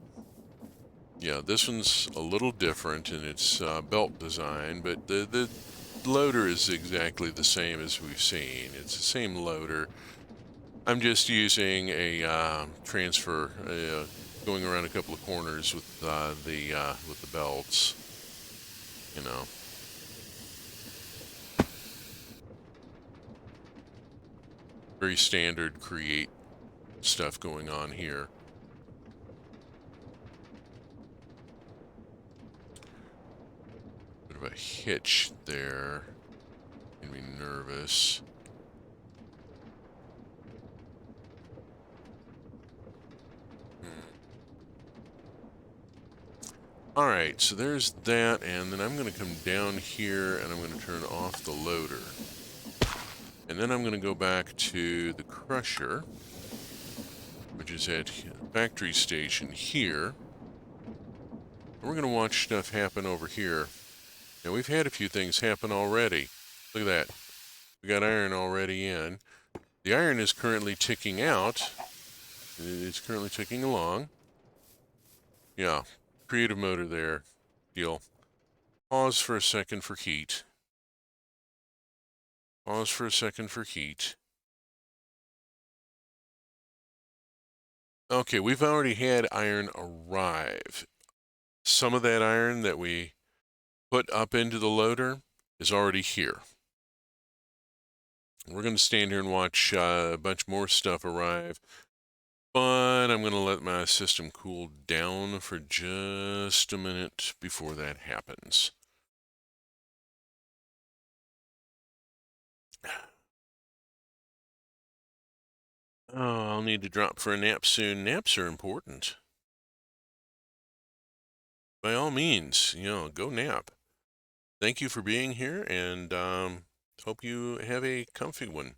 Yeah, this one's a little different in its belt design, but the loader is exactly the same as we've seen. It's the same loader. I'm just using a transfer, going around a couple of corners with the belts. You know. Very standard create stuff going on here. Bit of a hitch there. Made me nervous. Alright, so there's that, and then I'm going to come down here and I'm going to turn off the loader. And then I'm going to go back to the crusher, which is at factory station here. And we're going to watch stuff happen over here. Now, we've had a few things happen already. Look at that. We got iron already in. The iron is currently ticking out. It's currently ticking along. Yeah, creative motor there. Deal. Pause for a second for heat. Pause for a second for heat. Okay, we've already had iron arrive. Some of that iron that we put up into the loader is already here. We're going to stand here and watch a bunch more stuff arrive, but I'm going to let my system cool down for just a minute before that happens. Oh, I'll need to drop for a nap soon. Naps are important. By all means, go nap. Thank you for being here, and hope you have a comfy one.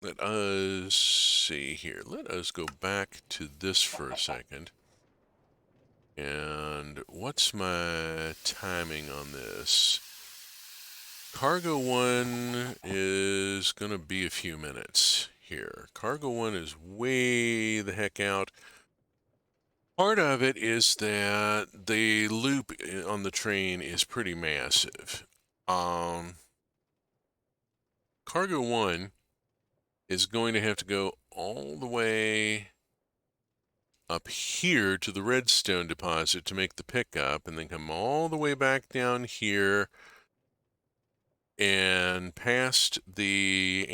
Let us see here. Let us go back to this for a second. And what's my timing on this? Cargo 1 is going to be a few minutes here. Cargo 1 is way the heck out. Part of it is that the loop on the train is pretty massive. Cargo 1 is going to have to go all the way up here to the redstone deposit to make the pickup, and then come all the way back down here and past the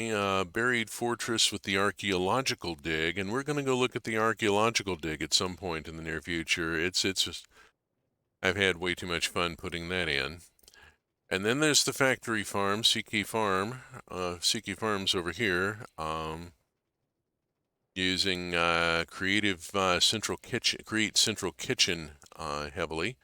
buried fortress with the archaeological dig. And we're going to go look at the archaeological dig at some point in the near future. It's just, I've had way too much fun putting that in. And then there's the factory farm, Siki Farms over here, using Create Central Kitchen heavily.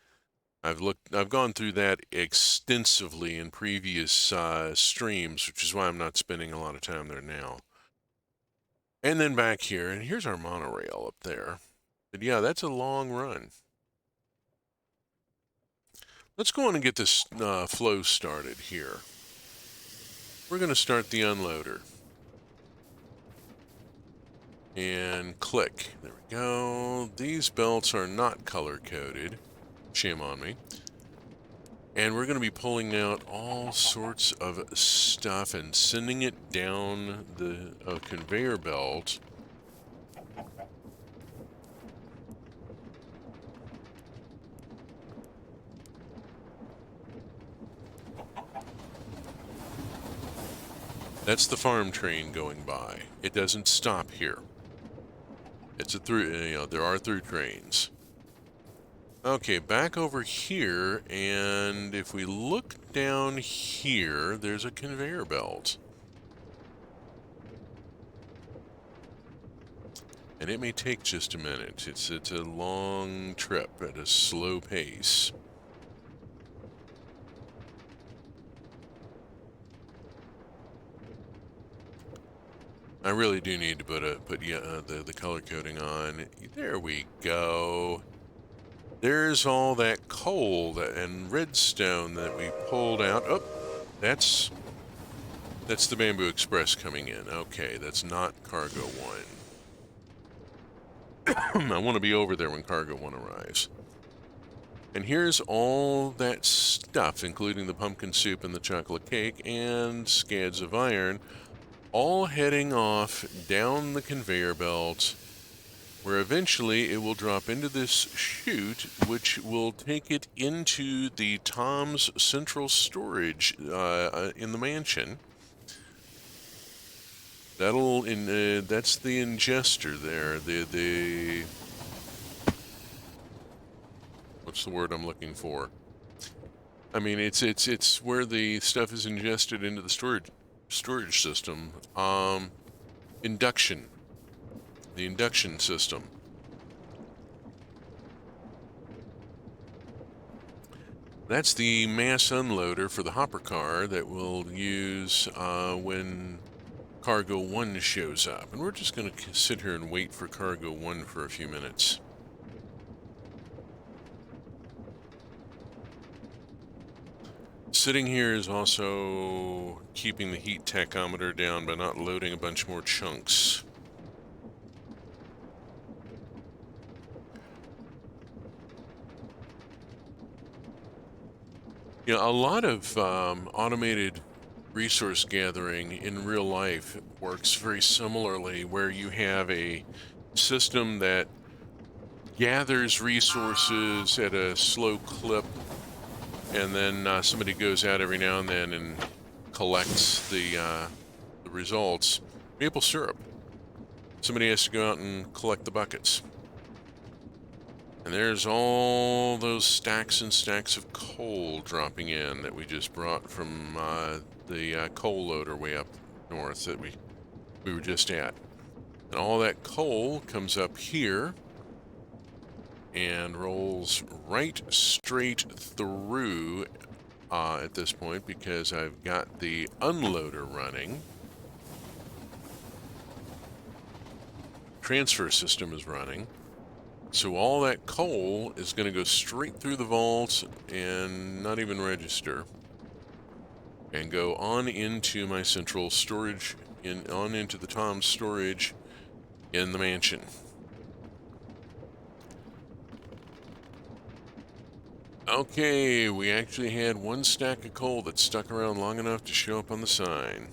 I've gone through that extensively in previous streams, which is why I'm not spending a lot of time there now. And then back here, and here's our monorail up there. But yeah, that's a long run. Let's go on and get this flow started here. We're going to start the unloader. And click. There we go. These belts are not color-coded. Shame on me. And we're going to be pulling out all sorts of stuff and sending it down the conveyor belt. That's the farm train going by. It doesn't stop here. It's a through, there are through trains. Okay, back over here, and if we look down here, there's a conveyor belt. And it may take just a minute. It's a long trip at a slow pace. I really do need to put the color coding on. There we go. There's all that coal and redstone that we pulled out. Oh, that's That's the Bamboo Express coming in. Okay, that's not Cargo 1. I want to be over there when Cargo 1 arrives. And here's all that stuff, including the pumpkin soup and the chocolate cake and scads of iron, all heading off down the conveyor belt, where eventually it will drop into this chute, which will take it into the Tom's central storage in the mansion. That's the ingester there. The what's the word I'm looking for? I mean, it's where the stuff is ingested into the storage system. Induction. The induction system. That's the mass unloader for the hopper car that we'll use when Cargo 1 shows up. And we're just going to sit here and wait for Cargo 1 for a few minutes. Sitting here is also keeping the heat tachometer down by not loading a bunch more chunks. You know, a lot of automated resource gathering in real life works very similarly, where you have a system that gathers resources at a slow clip, and then somebody goes out every now and then and collects the results. Maple syrup. Somebody has to go out and collect the buckets. And there's all those stacks and stacks of coal dropping in that we just brought from the coal loader way up north that we were just at. And all that coal comes up here and rolls right straight through at this point, because I've got the unloader running. Transfer system is running. So all that coal is going to go straight through the vaults and not even register, and go on into my central storage, on into the Tom's storage in the mansion. Okay, we actually had one stack of coal that stuck around long enough to show up on the sign.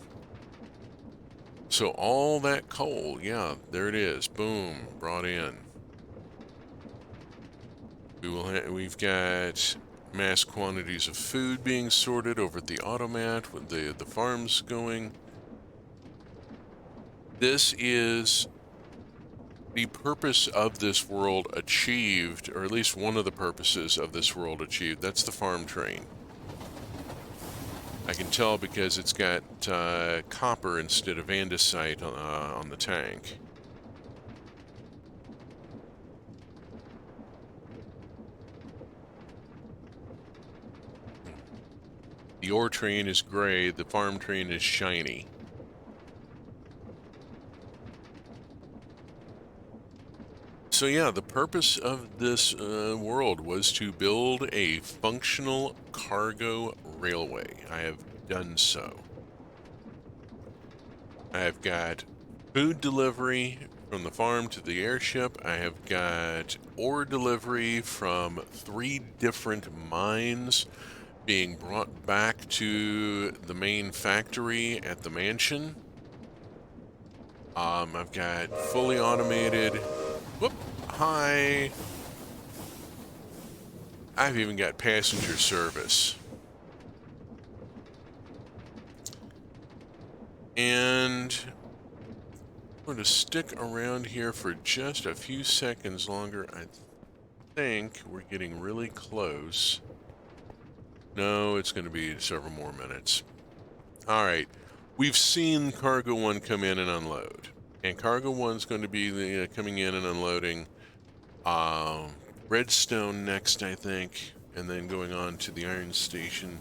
So all that coal, yeah, there it is. Boom, brought in. We've got mass quantities of food being sorted over at the automat with the farms going. This is the purpose of this world achieved, or at least one of the purposes of this world achieved. That's the farm train. I can tell because it's got copper instead of andesite on the tank. The ore train is gray, the farm train is shiny. So yeah, the purpose of this world was to build a functional cargo railway. I have done so. I have got food delivery from the farm to the airship. I have got ore delivery from 3 different mines being brought back to the main factory at the mansion. I've got fully automated... Whoop! Hi! I've even got passenger service. And I'm going to stick around here for just a few seconds longer. I think we're getting really close. No, it's going to be several more minutes. Alright, we've seen Cargo 1 come in and unload. And Cargo 1's going to be coming in and unloading Redstone next, I think, and then going on to the Iron Station.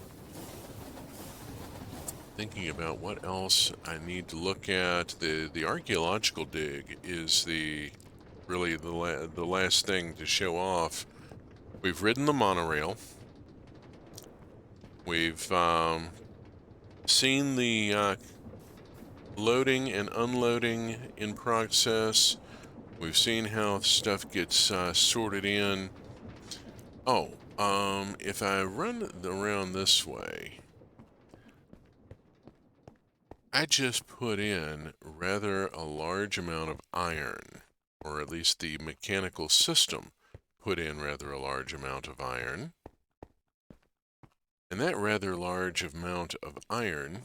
Thinking about what else I need to look at. The archaeological dig is really the last thing to show off. We've ridden the monorail. We've seen the loading and unloading in process. We've seen how stuff gets sorted in. Oh, if I run around this way, I just put in rather a large amount of iron, or at least the mechanical system put in rather a large amount of iron. And that rather large amount of iron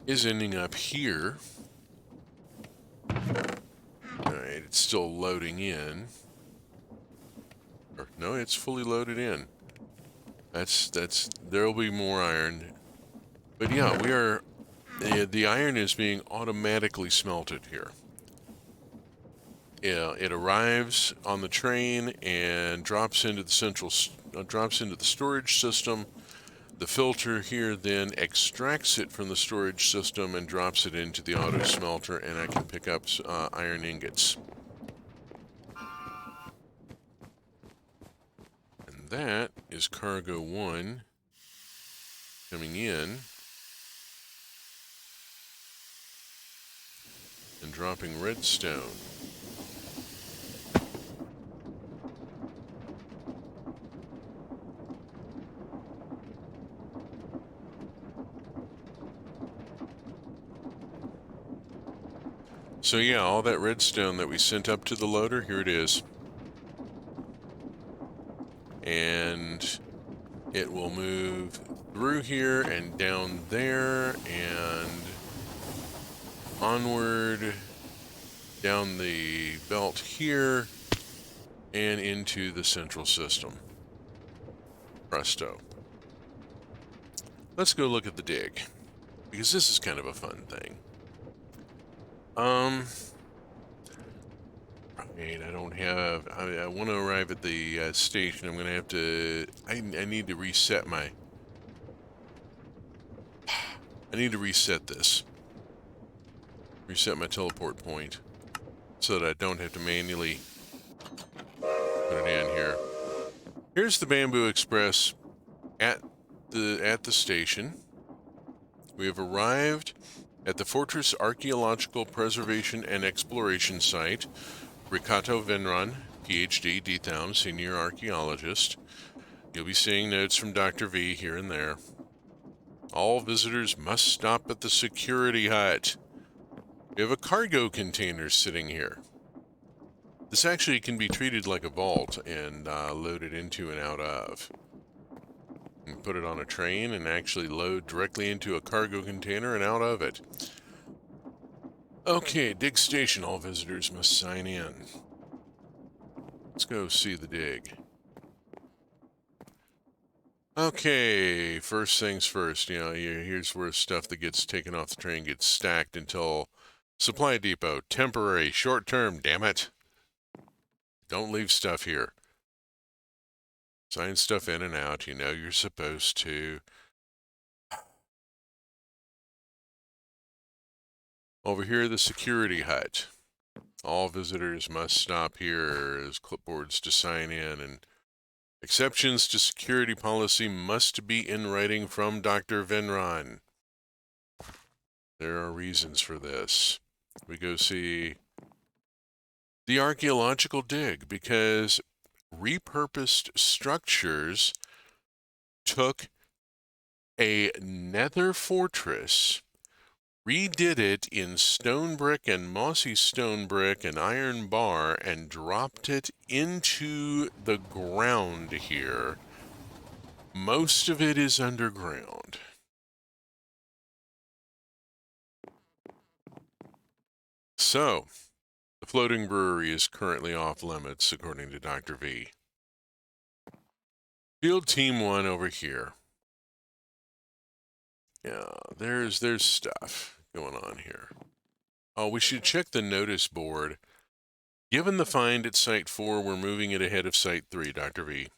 is ending up here. Alright, it's still loading in. Or, no, it's fully loaded in. There'll be more iron. But yeah, the iron is being automatically smelted here. Yeah, it arrives on the train and drops into the storage system. The filter here then extracts it from the storage system and drops it into the auto smelter, and I can pick up iron ingots. And that is cargo 1 coming in and dropping redstone. So yeah, all that redstone that we sent up to the loader, here it is. And it will move through here and down there and onward down the belt here and into the central system. Presto. Let's go look at the dig, because this is kind of a fun thing. Right, I don't have... I want to arrive at the station. I'm going to have to... I need to reset my... I need to reset this. Reset my teleport point so that I don't have to manually put it in here. Here's the Bamboo Express at the station. We have arrived at the Fortress Archaeological Preservation and Exploration Site. Ricardo Venron, PhD, D-Town, Senior Archaeologist. You'll be seeing notes from Dr. V here and there. All visitors must stop at the security hut. We have a cargo container sitting here. This actually can be treated like a vault and loaded into and out of. You can put it on a train and actually load directly into a cargo container and out of it. Okay, dig station. All visitors must sign in. Let's go see the dig. Okay, first things first. You know, here's where stuff that gets taken off the train gets stacked until supply depot. Temporary, short term, damn it. Don't leave stuff here. Sign stuff in and out. You know you're supposed to. Over here, the security hut. All visitors must stop here as clipboards to sign in, and exceptions to security policy must be in writing from Dr. Venron. There are reasons for this. We go see the archaeological dig, because repurposed structures took a nether fortress, redid it in stone brick and mossy stone brick and iron bar, and dropped it into the ground here. Most of it is underground. So, the floating brewery is currently off limits, according to Dr. V. Field Team 1 over here. Yeah, there's stuff going on here. Oh, we should check the notice board. Given the find at Site 4, we're moving it ahead of Site 3, Dr. V.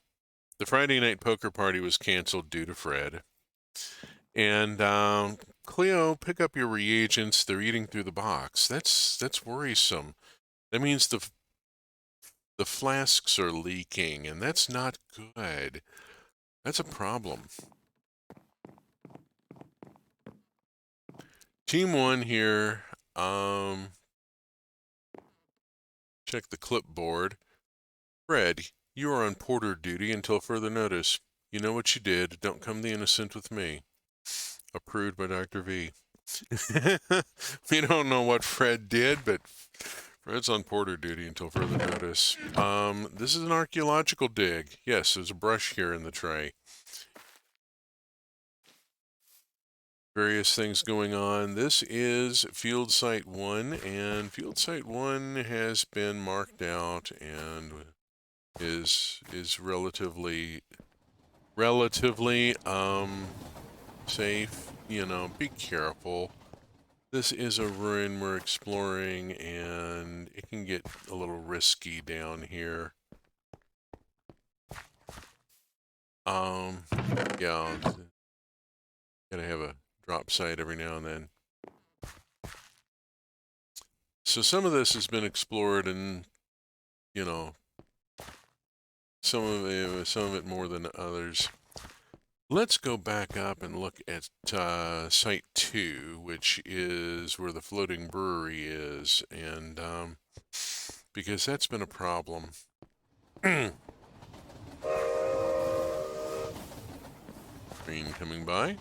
The Friday night poker party was canceled due to Fred. And, Cleo, pick up your reagents. They're eating through the box. That's worrisome. That means the the flasks are leaking, and that's not good. That's a problem. Team 1 here, check the clipboard. Fred, you are on porter duty until further notice. You know what you did. Don't come the innocent with me. Approved by Dr. V. We don't know what Fred did, but Fred's on porter duty until further notice. This is an archaeological dig. Yes, there's a brush here in the tray. Various things going on. This is Field Site 1, and Field Site 1 has been marked out and is relatively safe. You know, be careful. This is a ruin we're exploring, and it can get a little risky down here. Yeah, gotta have a drop site every now and then. So some of this has been explored, and you know, some of it more than others. Let's go back up and look at Site 2, which is where the floating brewery is, and because that's been a problem. Train coming by.